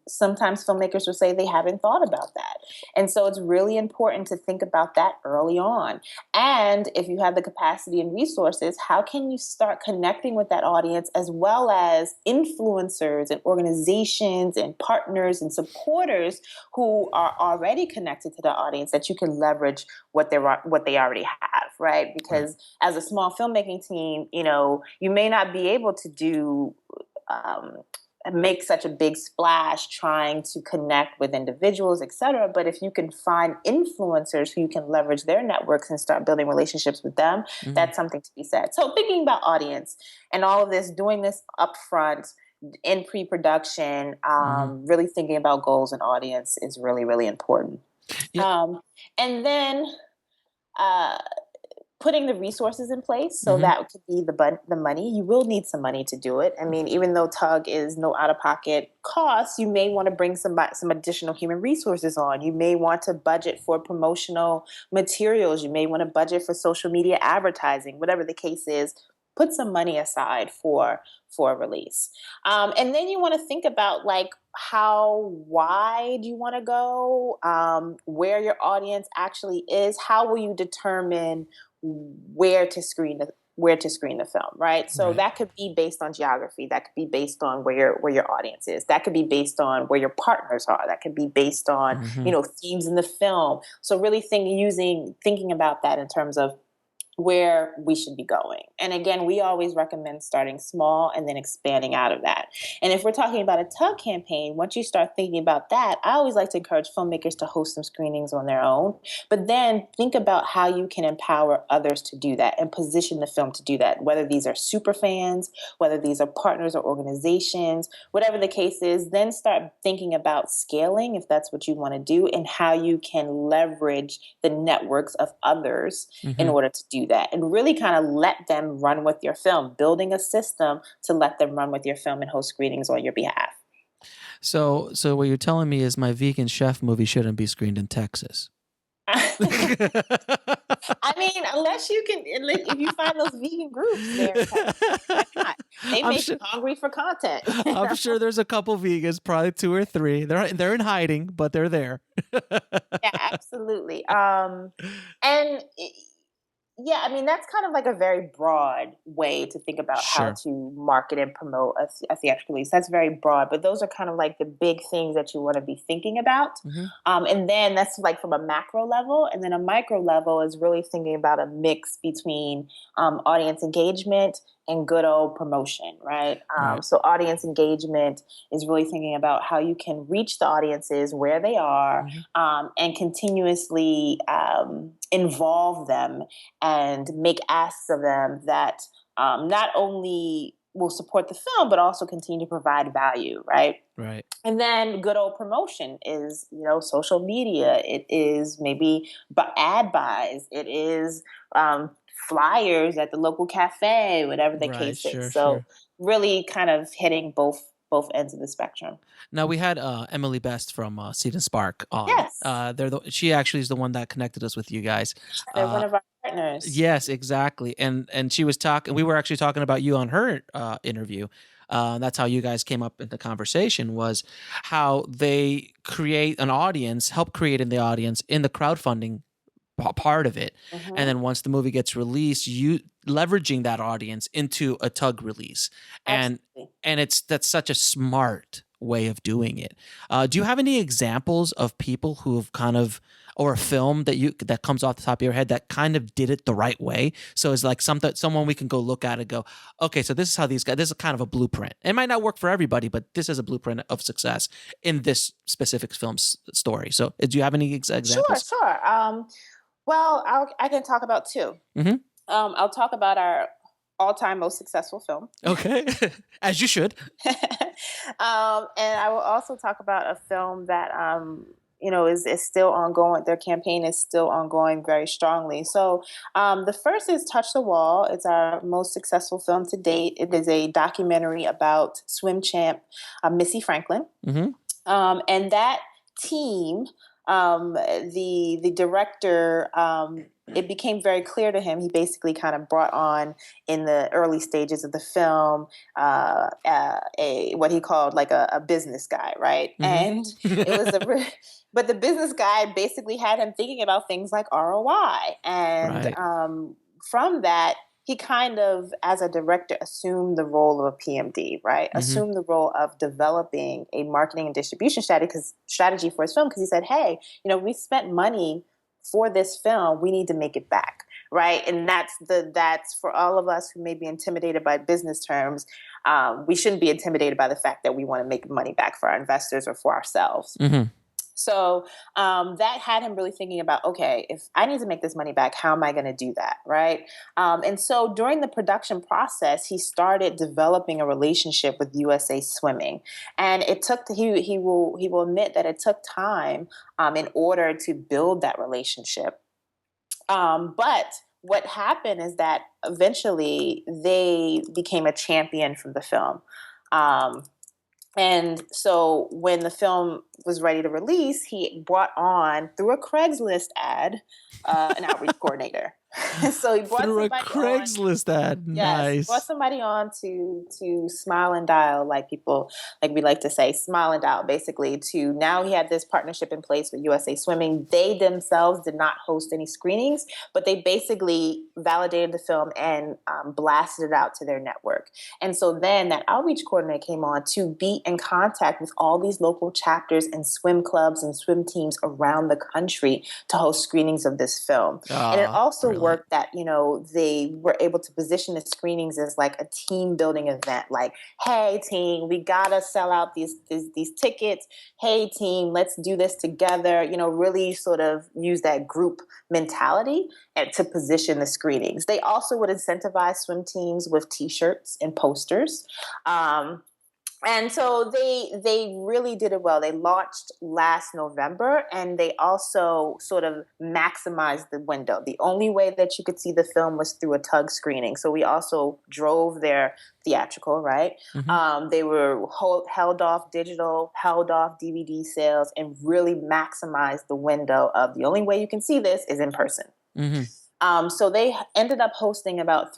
sometimes filmmakers will say they haven't thought about that. And so it's really important to think about that early on. And if you have the capacity and resources, how can you start connecting with that audience, as well as influencers and organizations and partners and supporters who are already connected to the audience, that you can leverage what they already have, right? Because as a small filmmaking team, you may not be able to do make such a big splash trying to connect with individuals, et cetera. But if you can find influencers who you can leverage their networks and start building relationships with them, Mhm. that's something to be said. So thinking about audience and all of this, doing this upfront in pre-production, really thinking about goals and audience is really, really important. Yeah. And then putting the resources in place. So Mhm. that could be the money. You will need some money to do it. I mean, even though Tugg is no out of pocket costs, you may want to bring some additional human resources on. You may want to budget for promotional materials. You may want to budget for social media advertising, whatever the case is. Put some money aside for a release. And then you want to think about, like, how wide you want to go, where your audience actually is. How will you determine where to screen the film, right? So Right. that could be based on geography. That could be based on where your audience is. That could be based on where your partners are. That could be based on, Hmm. themes in the film. So really thinking about that in terms of where we should be going. And again, we always recommend starting small and then expanding out of that. And if we're talking about a Tugg campaign, once you start thinking about that, I always like to encourage filmmakers to host some screenings on their own, but then think about how you can empower others to do that and position the film to do that, whether these are super fans, whether these are partners or organizations, whatever the case is, then start thinking about scaling if that's what you want to do and how you can leverage the networks of others in Hmm. order to do that and really kind of let them run with your film, building a system to let them run with your film and host screenings on your behalf. So what you're telling me is my vegan chef movie shouldn't be screened in Texas. I mean, if you find those vegan groups there in Texas, why not? They I'm may be sure. hungry for content. I'm sure there's a couple vegans, probably 2 or 3. They're in hiding, but they're there. Yeah, absolutely. And yeah, I mean, that's kind of like a very broad way to think about how Sure. to market and promote a theatrical release. That's very broad, but those are kind of like the big things that you want to be thinking about. Hmm. And then that's like from a macro level. And then a micro level is really thinking about a mix between audience engagement and good old promotion, right? Right. So audience engagement is really thinking about how you can reach the audiences where they are Hmm. and continuously involve them and make asks of them that not only will support the film, but also continue to provide value, right? Right. And then good old promotion is, social media. It is maybe ad buys. It is flyers at the local cafe, whatever the Right. case is. Sure. So Sure. really kind of hitting both ends of the spectrum. Now we had Emily Best from Seed and Spark on. Yes, She actually is the one that connected us with you guys. they're one Uh, of our partners. yes, exactly. And she was talking. We were actually talking about you on her interview. That's how you guys came up in the conversation. Was how they create an audience, help creating the audience in the crowdfunding part of it, and Hmm. then once the movie gets released, you leveraging that audience into a Tugg release, and Absolutely. that's such a smart way of doing it. Do you have any examples of people who have kind of, or a film that comes off the top of your head that kind of did it the right way? So it's like someone we can go look at and go, okay, so this is how these guys. This is kind of a blueprint. It might not work for everybody, but this is a blueprint of success in this specific story. So do you have any Sure, examples? sure. Well, I can talk about two. Hmm. I'll talk about our all-time most successful film. Okay, as you should. And I will also talk about a film that is still ongoing. Their campaign is still ongoing very strongly. So the first is Touch the Wall. It's our most successful film to date. It is a documentary about swim champ Missy Franklin. Hmm. And that team, the director, it became very clear to him. He basically kind of brought on in the early stages of the film what he called like a business guy, right? Hmm. And it was but the business guy basically had him thinking about things like ROI, and Right. from that he kind of, as a director, assumed the role of a PMD, right? Hmm. Assumed the role of developing a marketing and distribution strategy for his film, because he said, hey, we spent money for this film, we need to make it back, right? And that's for all of us who may be intimidated by business terms. We shouldn't be intimidated by the fact that we want to make money back for our investors or for ourselves. Hmm. So that had him really thinking about, okay, if I need to make this money back, how am I going to do that, right? And so during the production process, he started developing a relationship with USA Swimming, and it took he will admit that it took time in order to build that relationship. But what happened is that eventually they became a champion from the film. Um, and so when the film was ready to release, he brought on, through a Craigslist ad, an outreach coordinator. So he brought Through a somebody on. Craigslist ad. Yes, he brought Nice. somebody on to smile and dial, like people, like we like to say, smile and dial, basically. To now he had this partnership in place with USA Swimming. They themselves did not host any screenings, but they basically validated the film and blasted it out to their network. And so then that outreach coordinator came on to be in contact with all these local chapters and swim clubs and swim teams around the country to host screenings of this film. And it also Brilliant. worked that, they were able to position the screenings as like a team building event. Like, hey team, we gotta sell out these tickets. Hey team, let's do this together. Really sort of use that group mentality and to position the screenings. They also would incentivize swim teams with T-shirts and posters. And so they really did it well. They launched last November, and they also sort of maximized the window. The only way that you could see the film was through a Tugg screening. So we also drove their theatrical, right? Mm-hmm. They were held off digital, held off DVD sales, and really maximized the window of the only way you can see this is in person. Mm-hmm. So they ended up hosting about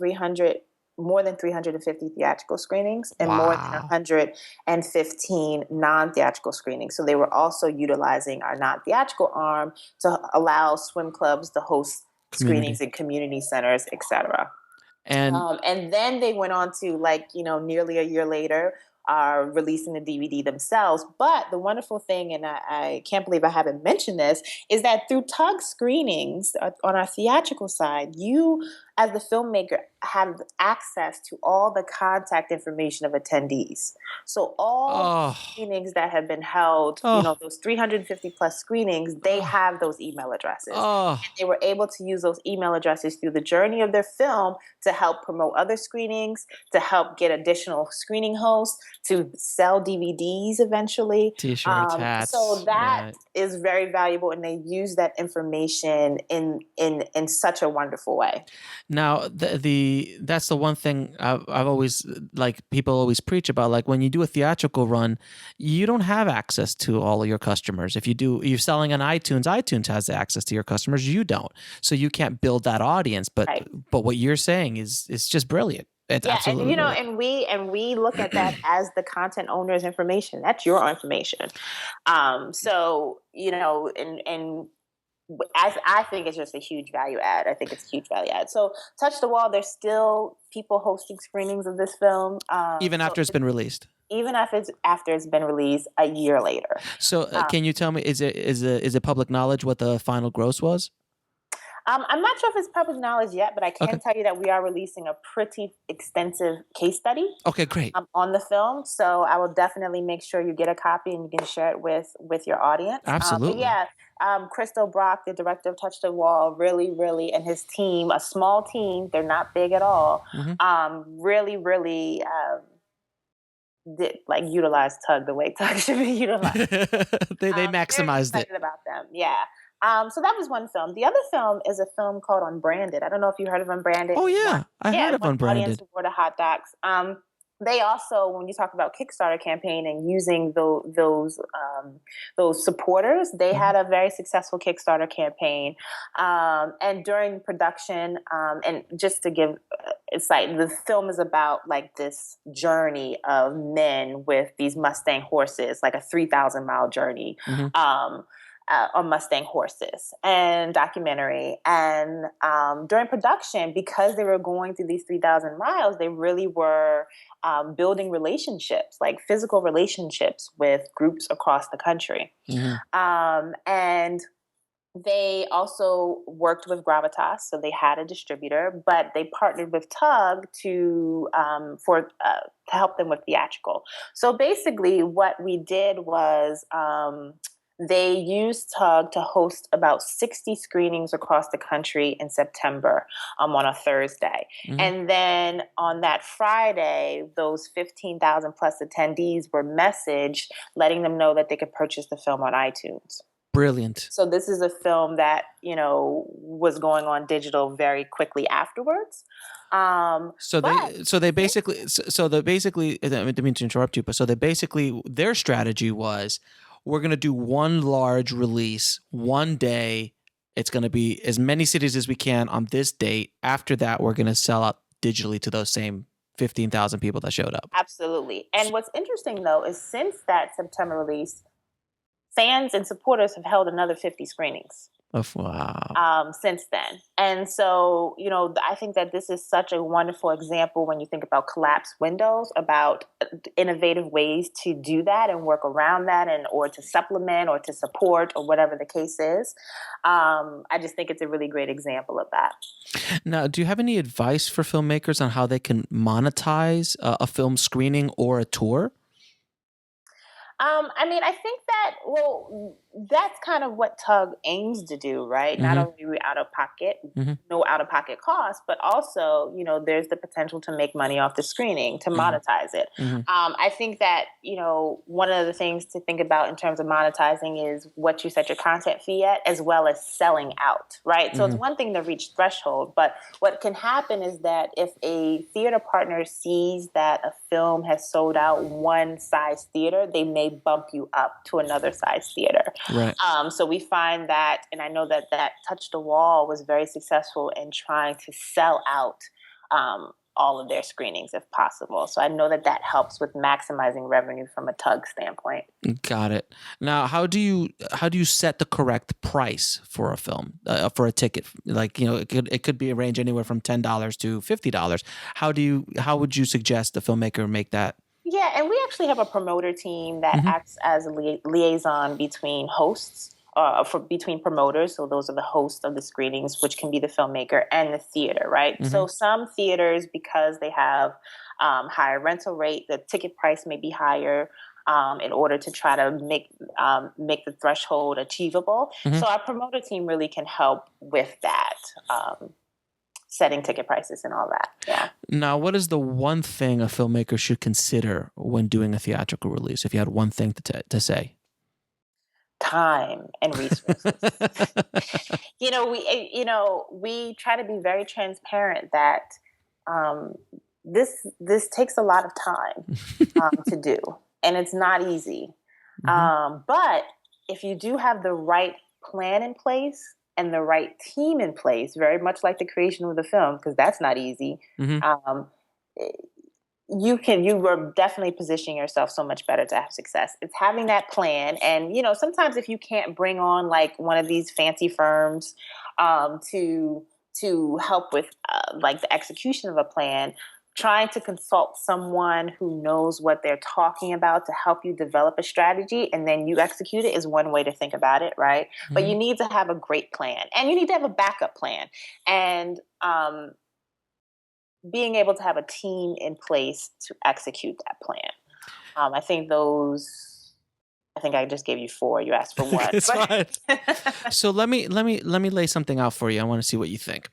more than 350 theatrical screenings and more than Wow. 115 non-theatrical screenings. So they were also utilizing our non-theatrical arm to allow swim clubs to host Community. screenings in community centers, etc. And And then they went on to, nearly a year later, are releasing the DVD themselves. But the wonderful thing, and I can't believe I haven't mentioned this, is that through Tugg screenings on our theatrical side, you, as the filmmaker, have access to all the contact information of attendees. So all oh, screenings that have been held, oh, those 350 plus screenings, they oh, have those email addresses. oh. They were able to use those email addresses through the journey of their film to help promote other screenings, to help get additional screening hosts, to sell DVDs eventually. T-shirts, So hats. that Yeah. is very valuable, and they use that information in such a wonderful way. Now, that's the one thing I've always, like, people always preach about. Like, when you do a theatrical run, you don't have access to all of your customers. If you're selling on iTunes, iTunes has access to your customers. You don't, so you can't build that audience. But Right. what you're saying is just brilliant. It's Yeah, and absolutely brilliant. and we look at that as the content owner's information. That's your information. So and I think it's just a huge value add. I think it's a huge value add. So Touch the Wall, there's still people hosting screenings of this film. Even after it's been released. Even after it's been released a year later. So, can you tell me, is it public knowledge what the final gross was? I'm not sure if it's public knowledge yet, but I can Okay. tell you that we are releasing a pretty extensive case study Okay, great. on the film. So I will definitely make sure you get a copy and you can share it with your audience. Absolutely. But yeah, Crystal Brock, the director of Touch the Wall, really, really, and his team, a small team, they're not big at all, really, really did utilize Tugg the way Tugg should be utilized. they Very maximized it. excited about them. Yeah. So that was one film. The other film is a film called Unbranded. I don't know if you heard of Unbranded. Oh yeah, I heard of it won Audience Unbranded. Award of Hot Docs. They also, when you talk about Kickstarter campaign and using those supporters, they had a very successful Kickstarter campaign. And during production, and just to give insight, the film is about this journey of men with these Mustang horses, like a 3,000-mile journey. On Mustang horses and documentary. And during production, because they were going through these 3,000 miles, they really were building relationships, like physical relationships with groups across the country. And they also worked with Gravitas, so they had a distributor, but they partnered with Tugg to help them with theatrical. So basically, what we did was they used Tugg to host about 60 screenings across the country in September on a Thursday. And then on that Friday, those 15,000 plus attendees were messaged letting them know that they could purchase the film on iTunes. Brilliant. So this is a film that, was going on digital very quickly afterwards. So they basically, I didn't mean to interrupt you, but so their strategy was, we're going to do one large release one day It's going to be as many cities as we can on this date. After that, we're going to sell out digitally to those same 15,000 people that showed up. Absolutely. And what's interesting though is since that September release, fans and supporters have held another 50 screenings. Oh, wow. Since then. And so, I think that this is such a wonderful example when you think about collapsed windows, about innovative ways to do that and work around that, and or to supplement or to support or whatever the case is. I just think it's a really great example of that. Now, do you have any advice for filmmakers on how they can monetize a film screening or a tour? I think that's kind of what Tugg aims to do, right? Not only are we out of pocket, no out of pocket costs, but also, there's the potential to make money off the screening, to monetize it. I think that, one of the things to think about in terms of monetizing is what you set your content fee at, as well as selling out, right? So it's one thing to reach threshold, but what can happen is that if a theater partner sees that a film has sold out one size theater, they may bump you up to another size theater. Right. So we find that, and I know that Touch the Wall was very successful in trying to sell out all of their screenings if possible. So I know that helps with maximizing revenue from a Tugg standpoint. Got it. Now, how do you set the correct price for a film, for a ticket? Like, it could be a range anywhere from $10 to $50. How would you suggest the filmmaker make that? Yeah, and we actually have a promoter team that acts as a liaison between hosts, between promoters. So those are the hosts of the screenings, which can be the filmmaker and the theater, right? So some theaters, because they have higher rental rate, the ticket price may be higher in order to try to make the threshold achievable. So our promoter team really can help with that. Setting ticket prices and all that. Yeah. Now, what is the one thing a filmmaker should consider when doing a theatrical release? If you had one thing to say. Time and resources. We try to be very transparent that this takes a lot of time to do, and it's not easy. But if you do have the right plan in place and the right team in place, very much like the creation of the film, because that's not easy. You are definitely positioning yourself so much better to have success. It's having that plan. And, sometimes if you can't bring on like one of these fancy firms to help with like the execution of a plan, trying to consult someone who knows what they're talking about to help you develop a strategy and then you execute it is one way to think about it, right? But you need to have a great plan, and you need to have a backup plan. And being able to have a team in place to execute that plan. I think I just gave you 4. You asked for 1. It's fine. So let me lay something out for you. I want to see what you think.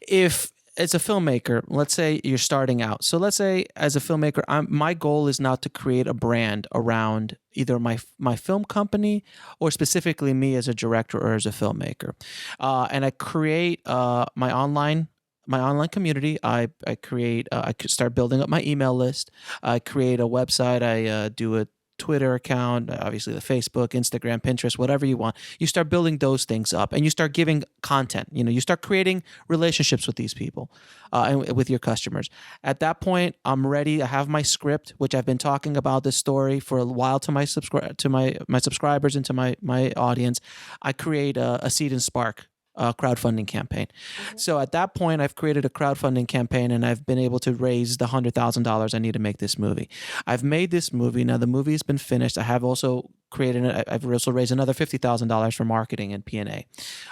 If as a filmmaker, let's say you're starting out. So let's say as a filmmaker, my goal is now to create a brand around either my film company or specifically me as a director or as a filmmaker. And I create my online community. I start building up my email list. I create a website. I do a Twitter account, obviously the Facebook, Instagram, Pinterest, whatever you want. You start building those things up and you start giving content. You start creating relationships with these people and with your customers. At that point, I'm ready. I have my script, which I've been talking about this story for a while to my subscribers and to my audience. I create a Seed and Spark crowdfunding campaign. So at that point, I've created a crowdfunding campaign and I've been able to raise the $100,000 I need to make this movie. I've made this movie. Now the movie has been finished. I've also raised another $50,000 for marketing and P&A.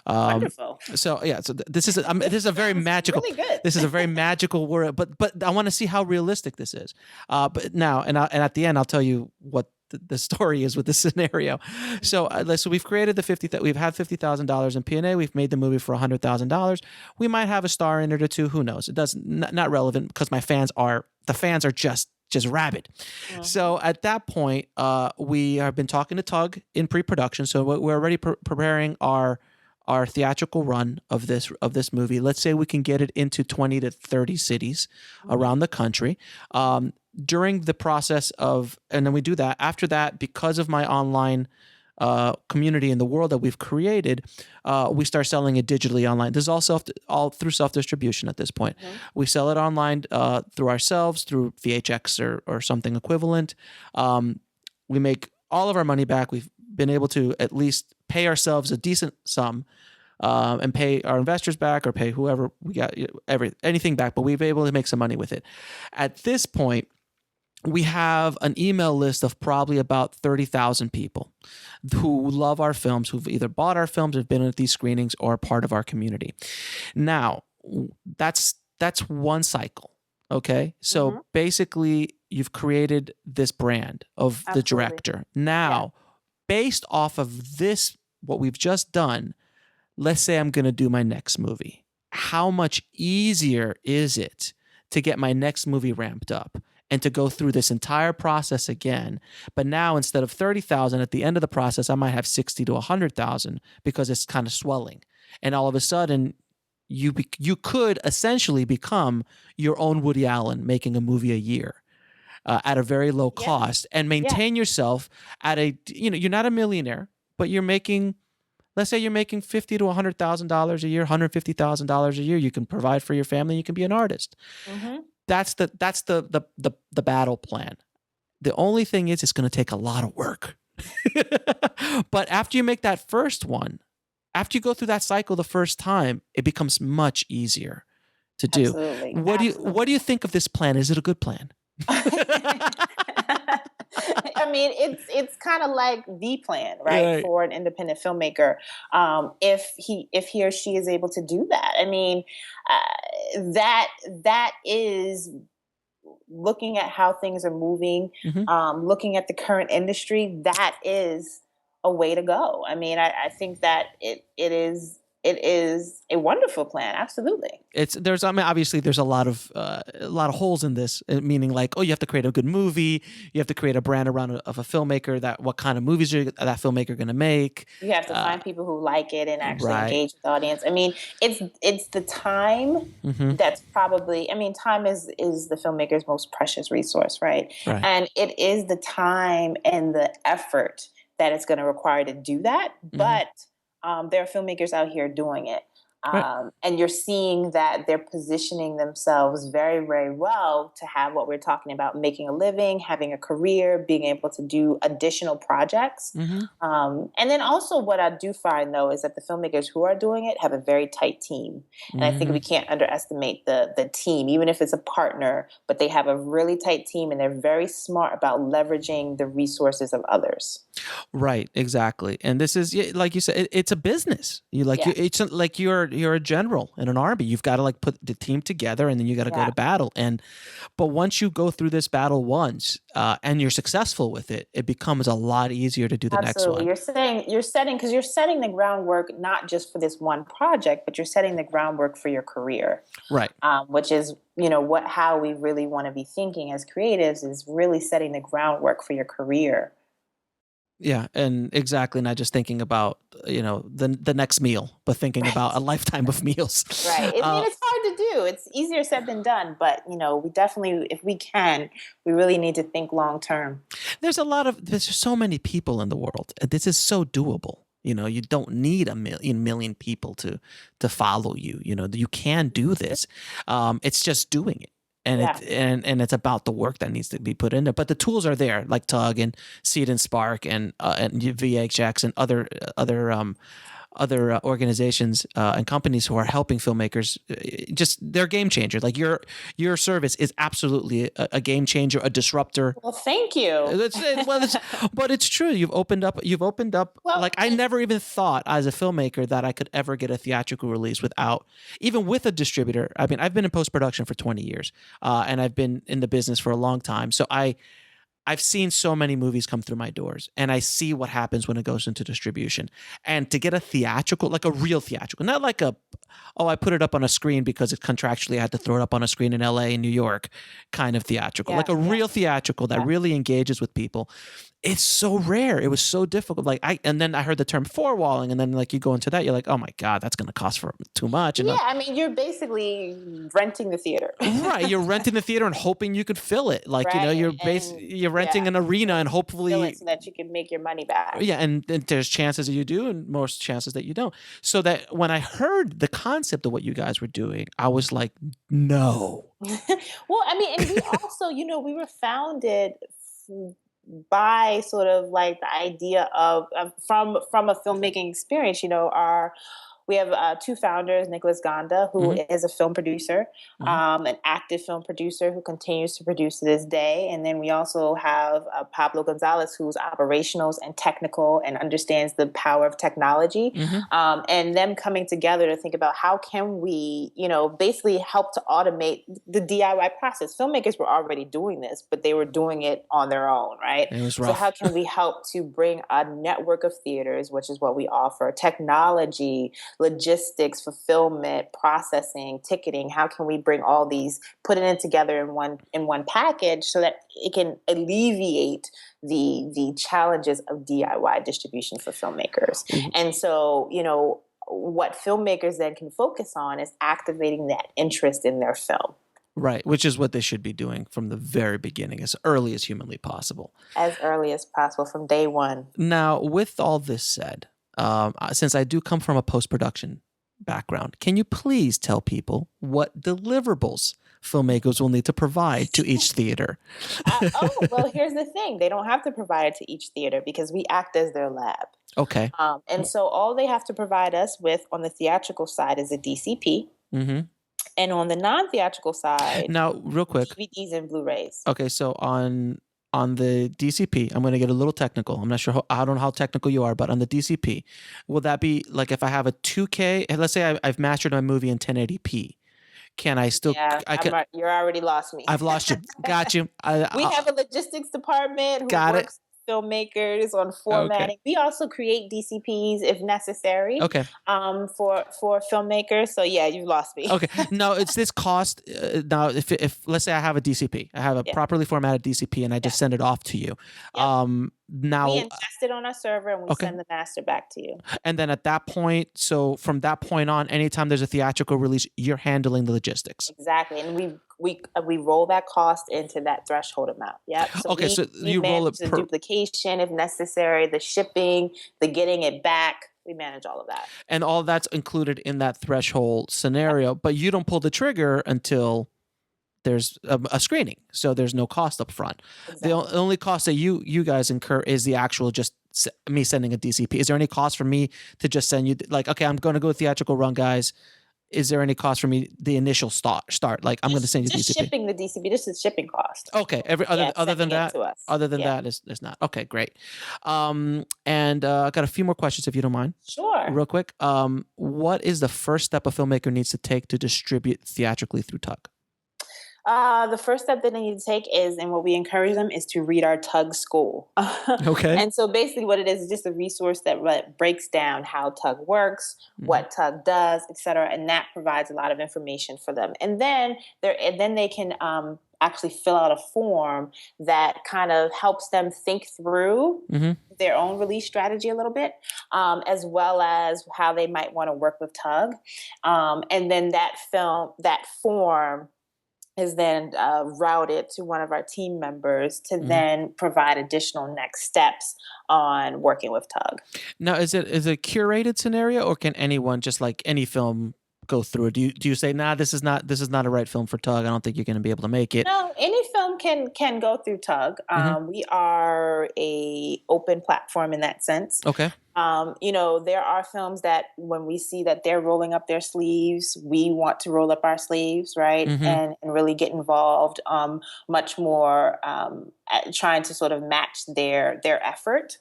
Wonderful. So yeah, this is a very magical. Really good. This is a very magical word, but I want to see how realistic this is. But now and at the end, I'll tell you what the story is with this scenario. So we've created we've had $50,000 in P&A. We've made the movie for $100,000. We might have a star in it or two. Who knows? It doesn't not relevant because the fans are just rabid. Yeah. So at that point, we have been talking to Tugg in pre-production. So we're already preparing our theatrical run of this movie. Let's say we can get it into 20 to 30 cities around the country. During the process and then we do that. After that, because of my online community in the world that we've created, we start selling it digitally online. This is all through self-distribution at this point. Mhm. We sell it online through ourselves, through VHX or something equivalent. We make all of our money back. We've been able to at least pay ourselves a decent sum, and pay our investors back or pay whoever we got anything back, but we've been able to make some money with it. At this point, we have an email list of probably about 30,000 people who love our films, who've either bought our films, have been at these screenings, or are part of our community. Now, that's one cycle. Okay. So basically, you've created this brand of the Absolutely. director. Now, based off of this, what we've just done, let's say I'm going to do my next movie. How much easier is it to get my next movie ramped up and to go through this entire process again? But now, instead of 30,000 at the end of the process, I might have 60 to 100,000 because it's kind of swelling. And all of a sudden, you could essentially become your own Woody Allen, making a movie a year. At a very low cost, and maintain yourself at you're not a millionaire, but you're making, let's say you're making $50,000 to $100,000 a year, $150,000 a year. You can provide for your family. You can be an artist. Mm-hmm. That's the battle plan. The only thing is, it's going to take a lot of work. But after you make that first one, after you go through that cycle the first time, it becomes much easier to do. Absolutely. What do you think of this plan? Is it a good plan? I mean, it's kind of like the plan, right, for an independent filmmaker. If he or she is able to do that, I mean, that is looking at how things are moving, looking at the current industry. That is a way to go. I mean, I think that it is a wonderful plan. Absolutely. Obviously there's a lot of holes in this, meaning like, you have to create a good movie. You have to create a brand around of a filmmaker, what kind of movies are that filmmaker going to make. You have to find people who like it and actually engage with the audience. I mean, it's the time that's probably, I mean, time is the filmmaker's most precious resource, right? And it is the time and the effort that it's going to require to do that. But there are filmmakers out here doing it. And you're seeing that they're positioning themselves very, very well to have what we're talking about, making a living, having a career, being able to do additional projects. And then also what I do find, though, is that the filmmakers who are doing it have a very tight team. And I think we can't underestimate the team, even if it's a partner, but they have a really tight team and they're very smart about leveraging the resources of others. Right, exactly. And this is, like you said, it's a business. It's like you're a general in an army. You've got to like put the team together, and then you got to go to battle. But once you go through this battle once, and you're successful with it, it becomes a lot easier to do the next one. You're setting the groundwork not just for this one project, but you're setting the groundwork for your career. Right. Which is, how we really want to be thinking as creatives, is really setting the groundwork for your career. Yeah, and exactly, not just thinking about the next meal, but thinking about a lifetime of meals. Right. I mean, it's hard to do. It's easier said than done, but we definitely, if we can, we really need to think long term. There's so many people in the world. This is so doable. You don't need a million people to follow you. You can do this. It's just doing it. And it's about the work that needs to be put in there. But the tools are there, like Tugg and Seed and Spark and VHX and other organizations and companies who are helping filmmakers. They're game changers. Like your service is absolutely a game changer, a disruptor. Well, thank you. But it's true. You've opened up. Well, like I never even thought as a filmmaker that I could ever get a theatrical release even with a distributor. I mean, I've been in post-production for 20 years, and I've been in the business for a long time. So I've seen so many movies come through my doors, and I see what happens when it goes into distribution. And to get a theatrical, like a real theatrical, not like a oh, I put it up on a screen because it contractually I had to throw it up on a screen in LA and New York kind of theatrical, Yeah, like a real theatrical that yeah. really engages with people. It's so rare. It was so difficult. And then I heard the term four walling, and then like you go into that, you're like, oh my God, that's going to cost for too much. And Yeah, I mean, you're basically renting the theater. right, you're renting the theater and hoping you could fill it. Like, Right. you're renting an arena and Fill hopefully, it so that you can make your money back. yeah, and there's chances that you do and most chances that you don't. So that when I heard the concept of what you guys were doing, I was like, no. Well, I mean, and we also, we were founded by sort of like the idea of from a filmmaking experience. We have two founders, Nicholas Gonda, who is a film producer, an active film producer who continues to produce to this day. And then we also have Pablo Gonzalez, who's operationals and technical and understands the power of technology. And them coming together to think about how can we, basically help to automate the DIY process. Filmmakers were already doing this, but they were doing it on their own, right? It was So rough. how can we help to bring a network of theaters, which is what we offer, technology, logistics, fulfillment, processing, ticketing? How can we bring all these, put it in together in one package so that it can alleviate the challenges of DIY distribution for filmmakers? And so, what filmmakers then can focus on is activating that interest in their film. Right, which is what they should be doing from the very beginning, as early as humanly possible. As early as possible, from day one. Now, with all this said, since I do come from a post-production background, can you please tell people what deliverables filmmakers will need to provide to each theater? Well, here's the thing. They don't have to provide it to each theater because we act as their lab. Okay. And so all they have to provide us with on the theatrical side is a DCP. And on the non-theatrical side, now, real quick, DVDs and Blu-rays. Okay, so on the DCP, I'm going to get a little technical. I'm not sure I don't know how technical you are, but on the DCP, will that be like if I have a 2K? Let's say I've mastered my movie in 1080p. Can I still? Yeah, you're already lost me. I've lost you. Got you. We have a logistics department who works filmmakers on formatting. Okay. We also create DCPs if necessary. Okay. For filmmakers. So yeah, you've lost me. Okay. No, it's this cost. Now, if let's say I have a DCP, I have a properly formatted DCP, and I just send it off to you. Yep. Now we ingest it on our server and we send the master back to you. And then at that point, so from that point on, anytime there's a theatrical release, you're handling the logistics. Exactly, and we roll that cost into that threshold amount. Yep. So so you roll it the duplication if necessary, the shipping, the getting it back. We manage all of that, and all that's included in that threshold scenario. But you don't pull the trigger until there's a screening, so there's no cost up front. Exactly. The only cost that you guys incur is the actual just me sending a DCP. Is there any cost for me to just send you, like, okay, I'm going to go theatrical run, guys? Is there any cost for me, the initial start? Like, I'm going to send you just DCP. Shipping the DCP, just the shipping cost. Okay. Other than that, it's not. Okay, great. And I got a few more questions if you don't mind. Sure. Real quick. What is the first step a filmmaker needs to take to distribute theatrically through Tugg? The first step that they need to take is, and what we encourage them is to read our Tugg school. Okay. And so basically what it is just a resource that breaks down how Tugg works, what Tugg does, et cetera. And that provides a lot of information for them. And then they can actually fill out a form that kind of helps them think through their own release strategy a little bit, as well as how they might want to work with Tugg. And then that form is then routed to one of our team members to then provide additional next steps on working with Tugg. Now, is it a curated scenario, or can anyone, just like any film, go through it? Do you say, nah, this is not a right film for Tugg, I don't think you're going to be able to make it? No, any film can go through Tugg. We are a open platform in that sense. Okay. There are films that when we see that they're rolling up their sleeves, we want to roll up our sleeves, right? And really get involved much more, trying to sort of match their effort.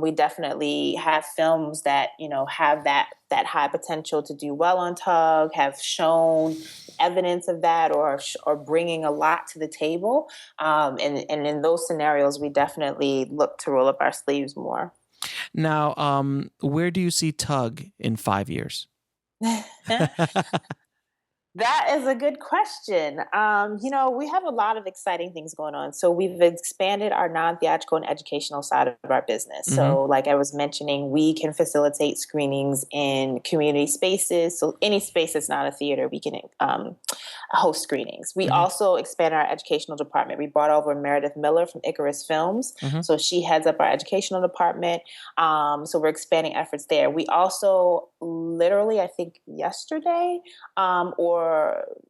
We definitely have films that, have that high potential to do well on Tugg, have shown evidence of that, or bringing a lot to the table. And in those scenarios, we definitely look to roll up our sleeves more. Now, where do you see Tugg in 5 years? That is a good question. We have a lot of exciting things going on. So we've expanded our non-theatrical and educational side of our business. Hmm. So, like I was mentioning, we can facilitate screenings in community spaces. So any space that's not a theater, we can host screenings. We Hmm. also expand our educational department. We brought over Meredith Miller from Icarus Films. Hmm. So she heads up our educational department. So we're expanding efforts there. We also literally, I think yesterday, or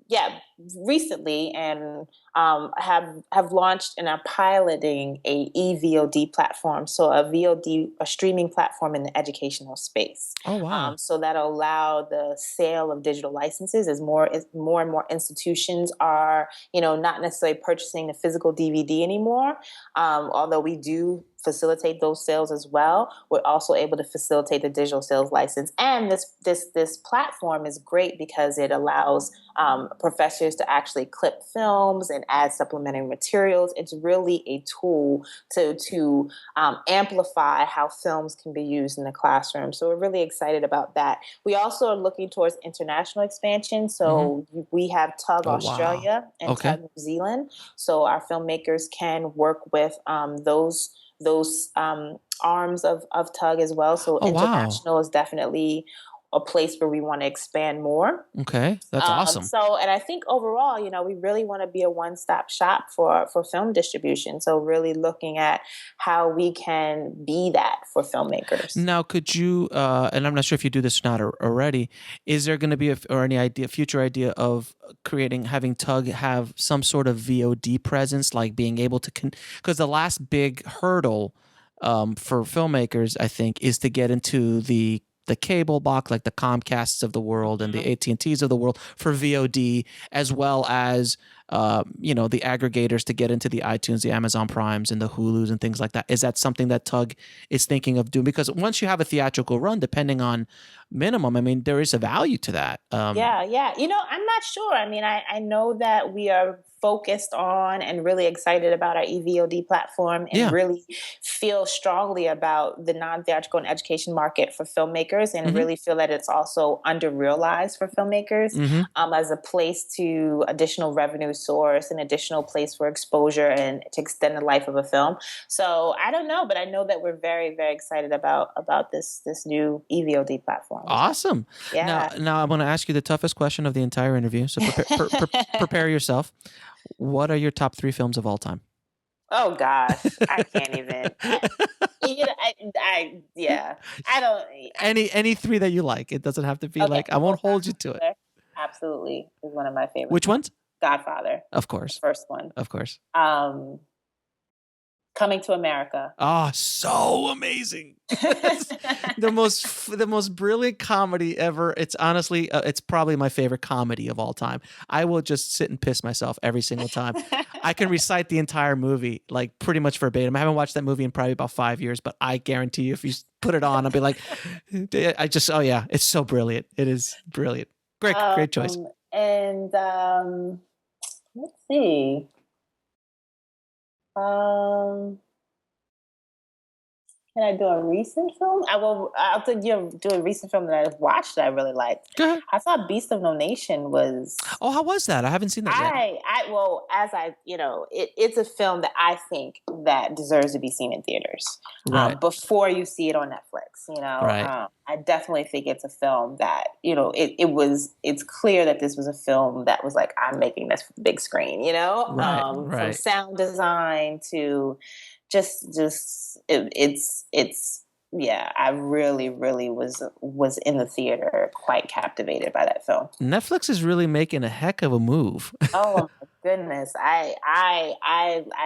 yeah, recently, and have launched and are piloting a eVOD platform, so a VOD, a streaming platform in the educational space. Oh, wow. So that'll allow the sale of digital licenses as more and more institutions are, not necessarily purchasing the physical DVD anymore. Although we do facilitate those sales as well, we're also able to facilitate the digital sales license. And this platform is great because it allows professors to actually clip films and add supplementary materials. It's really a tool to amplify how films can be used in the classroom. So we're really excited about that. We also are looking towards international expansion. Hmm. So we have Tugg Oh, wow. Australia and Okay. Tugg New Zealand. So our filmmakers can work with those arms of Tugg as well. So Oh, wow. international is definitely a place where we want to expand more. Okay. That's awesome. And I think overall, we really want to be a one-stop shop for film distribution. So really looking at how we can be that for filmmakers. Now, could you, and I'm not sure if you do this or not already, is there going to be future idea of having Tugg have some sort of VOD presence, like being able to, because the last big hurdle for filmmakers, I think, is to get into the cable box, like the Comcasts of the world and the AT&Ts of the world for VOD, as well as the aggregators to get into the iTunes, the Amazon Primes, and the Hulus and things like that. Is that something that Tugg is thinking of doing? Because once you have a theatrical run, depending on minimum, I mean, there is a value to that. Yeah. I'm not sure. I mean, I know that we are focused on and really excited about our eVOD platform and Yeah. really feel strongly about the non-theatrical and education market for filmmakers, and really feel that it's also under-realized for filmmakers as a place to additional revenue source, an additional place for exposure and to extend the life of a film. So I don't know, but I know that we're very, very excited about this new eVOD platform. Awesome. Yeah. Now I'm going to ask you the toughest question of the entire interview. So prepare yourself. What are your top 3 films of all time? Oh gosh, I can't even. I don't. Any 3 that you like. It doesn't have to be like, I won't hold you to it. Absolutely is one of my favorites. Which ones? Godfather. Of course. The first one. Of course. Coming to America. Oh, so amazing. the most brilliant comedy ever. It's honestly, it's probably my favorite comedy of all time. I will just sit and piss myself every single time. I can recite the entire movie, like pretty much verbatim. I haven't watched that movie in probably about 5 years, but I guarantee you if you put it on, I'll be like, oh yeah, it's so brilliant. It is brilliant. Great choice. And let's see. Can I do a recent film? I'll do a recent film that I've watched that I really liked. Go ahead. I thought Beast of No Nation was. Oh, how was that? I haven't seen that yet. It's a film that I think that deserves to be seen in theaters. Right. Before you see it on Netflix, Right. I definitely think it's a film that, it's clear that this was a film that was like, I'm making this for the big screen, Right. From sound design to I really was in the theater quite captivated by that film. Netflix is really making a heck of a move. Oh my goodness. I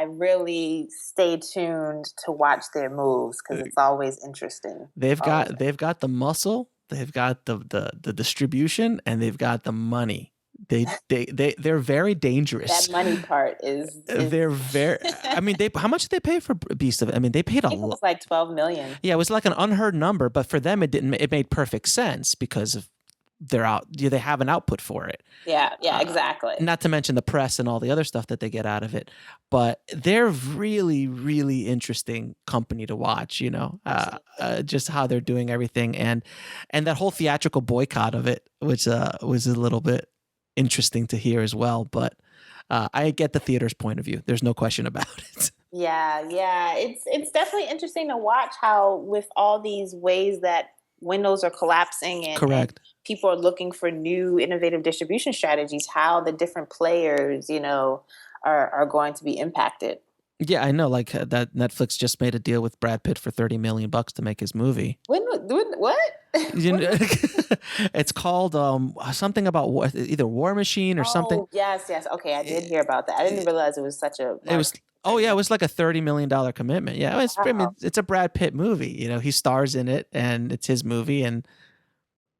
really stay tuned to watch their moves because it's always interesting. They've got the muscle, they've got the distribution, and they've got the money. They're very dangerous. That money part is they're very. I mean, how much did they pay for Beast of? I mean, they paid a lot. It was like $12 million. Yeah, it was like an unheard number, but for them, it made perfect sense because of they have an output for it. Yeah, exactly. Not to mention the press and all the other stuff that they get out of it, but they're really, really interesting company to watch. Just how they're doing everything, and that whole theatrical boycott of it which was a little bit interesting to hear as well. But I get the theater's point of view. There's no question about it. Yeah, yeah. It's definitely interesting to watch how with all these ways that windows are collapsing and Correct. people are looking for new innovative distribution strategies, how the different players, are going to be impacted. Yeah, I know. Like that Netflix just made a deal with Brad Pitt for $30 million to make his movie. When what? You What know, is it's called something about either War Machine or something. Oh, yes, yes. Okay, I did hear about that. I didn't It, realize it was such a it large was oh yeah, it commitment. was like a $30 million commitment. Yeah, I mean, Wow. it's a Brad Pitt movie. He stars in it, and it's his movie, and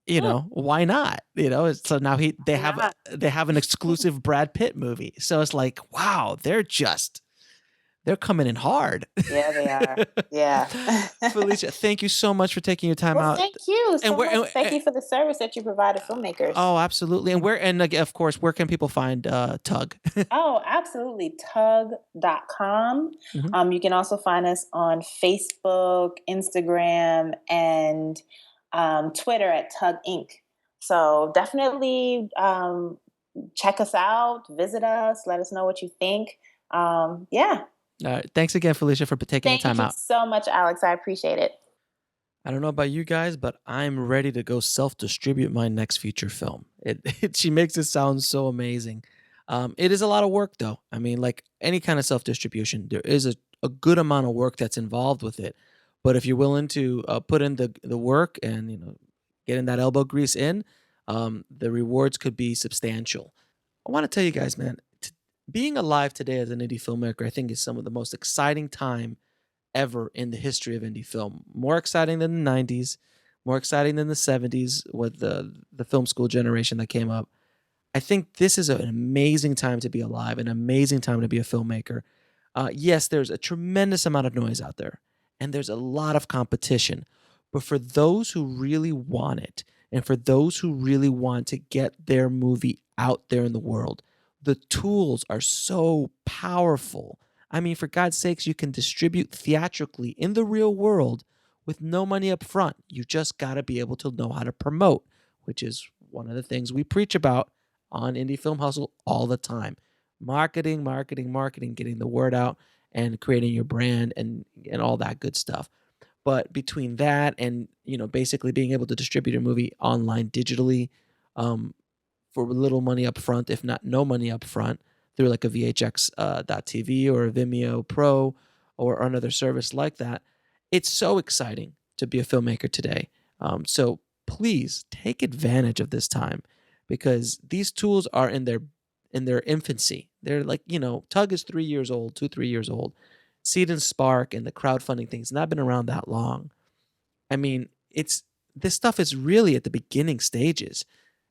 Hmm, why not? So now why not? they have an exclusive Brad Pitt movie. So it's like, wow, they're coming in hard. Yeah, they are. Yeah. Felicia, thank you so much for taking your time Well, out. thank you And so where much. Thank you for the service that you provide to filmmakers. oh, absolutely. And of course, where can people find Tugg? Oh, absolutely. Tugg.com. Mhm. You can also find us on Facebook, Instagram, and Twitter at Tugg Inc. So definitely check us out, visit us, let us know what you think. Yeah. All right. Thanks again, Felicia, for taking the Thank time you out. so much, Alex. I appreciate it. I don't know about you guys, but I'm ready to go self-distribute my next feature film. She makes it sound so amazing. It is a lot of work, though. I mean, like any kind of self-distribution, there is a good amount of work that's involved with it. But if you're willing to put in the work and getting that elbow grease in, the rewards could be substantial. I want to tell you guys, man, being alive today as an indie filmmaker, I think is some of the most exciting time ever in the history of indie film. More exciting than the 90s, more exciting than the 70s with the film school generation that came up. I think this is an amazing time to be alive, an amazing time to be a filmmaker. Yes, there's a tremendous amount of noise out there, and there's a lot of competition. But for those who really want it, and for those who really want to get their movie out there in the world, the tools are so powerful. I mean, for God's sakes, you can distribute theatrically in the real world with no money up front. You just got to be able to know how to promote, which is one of the things we preach about on Indie Film Hustle all the time. Marketing, marketing, marketing, getting the word out and creating your brand and all that good stuff. But between that and basically being able to distribute a movie online digitally, um, for little money up front, if not no money up front, through like a VHX .tv or a Vimeo Pro or another service like that. It's so exciting to be a filmmaker today. So please take advantage of this time because these tools are in their infancy. They're like, Tugg is 3 years old, 2, 3 years old. Seed and Spark and the crowdfunding things not been around that long. I mean, this stuff is really at the beginning stages.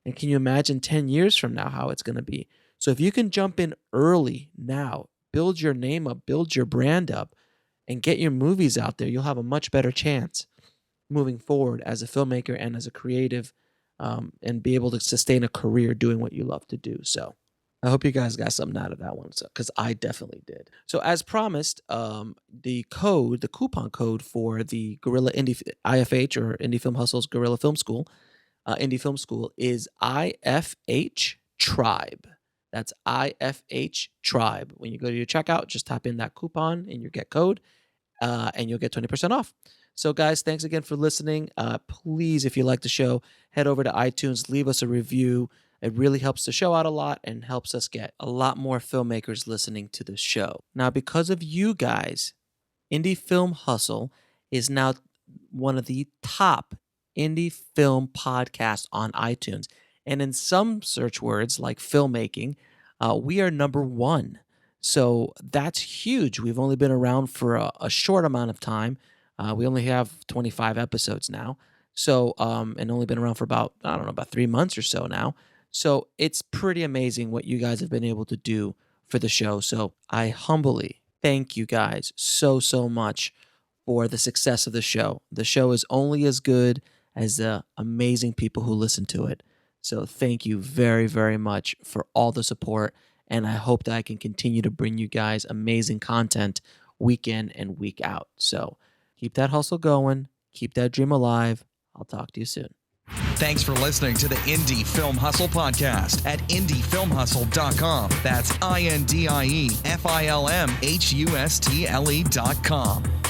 And can you imagine 10 years from now how it's going to be? So if you can jump in early now, build your name up, build your brand up, and get your movies out there, you'll have a much better chance moving forward as a filmmaker and as a creative, and be able to sustain a career doing what you love to do. So I hope you guys got something out of that one, because I definitely did. So as promised, the coupon code for the Guerrilla Indie IFH or Indie Film Hustle's Guerrilla Film School, Indie Film School is IFH Tribe. That's IFH Tribe. When you go to your checkout, just type in that coupon in your get code, and you'll get 20% off. So, guys, thanks again for listening. Please, if you like the show, head over to iTunes, leave us a review. It really helps the show out a lot and helps us get a lot more filmmakers listening to the show. Now, because of you guys, Indie Film Hustle is now one of the top indie film podcasts on iTunes. And in some search words like filmmaking, we are number one. So that's huge. We've only been around for a short amount of time. We only have 25 episodes now. So, and only been around for about 3 months or so now. So it's pretty amazing what you guys have been able to do for the show. So I humbly thank you guys so, so much for the success of the show. The show is only as good as the amazing people who listen to it. So thank you very, very much for all the support. And I hope that I can continue to bring you guys amazing content week in and week out. So keep that hustle going. Keep that dream alive. I'll talk to you soon. Thanks for listening to the Indie Film Hustle podcast at indiefilmhustle.com. That's INDIEFILMHUSTLE.com.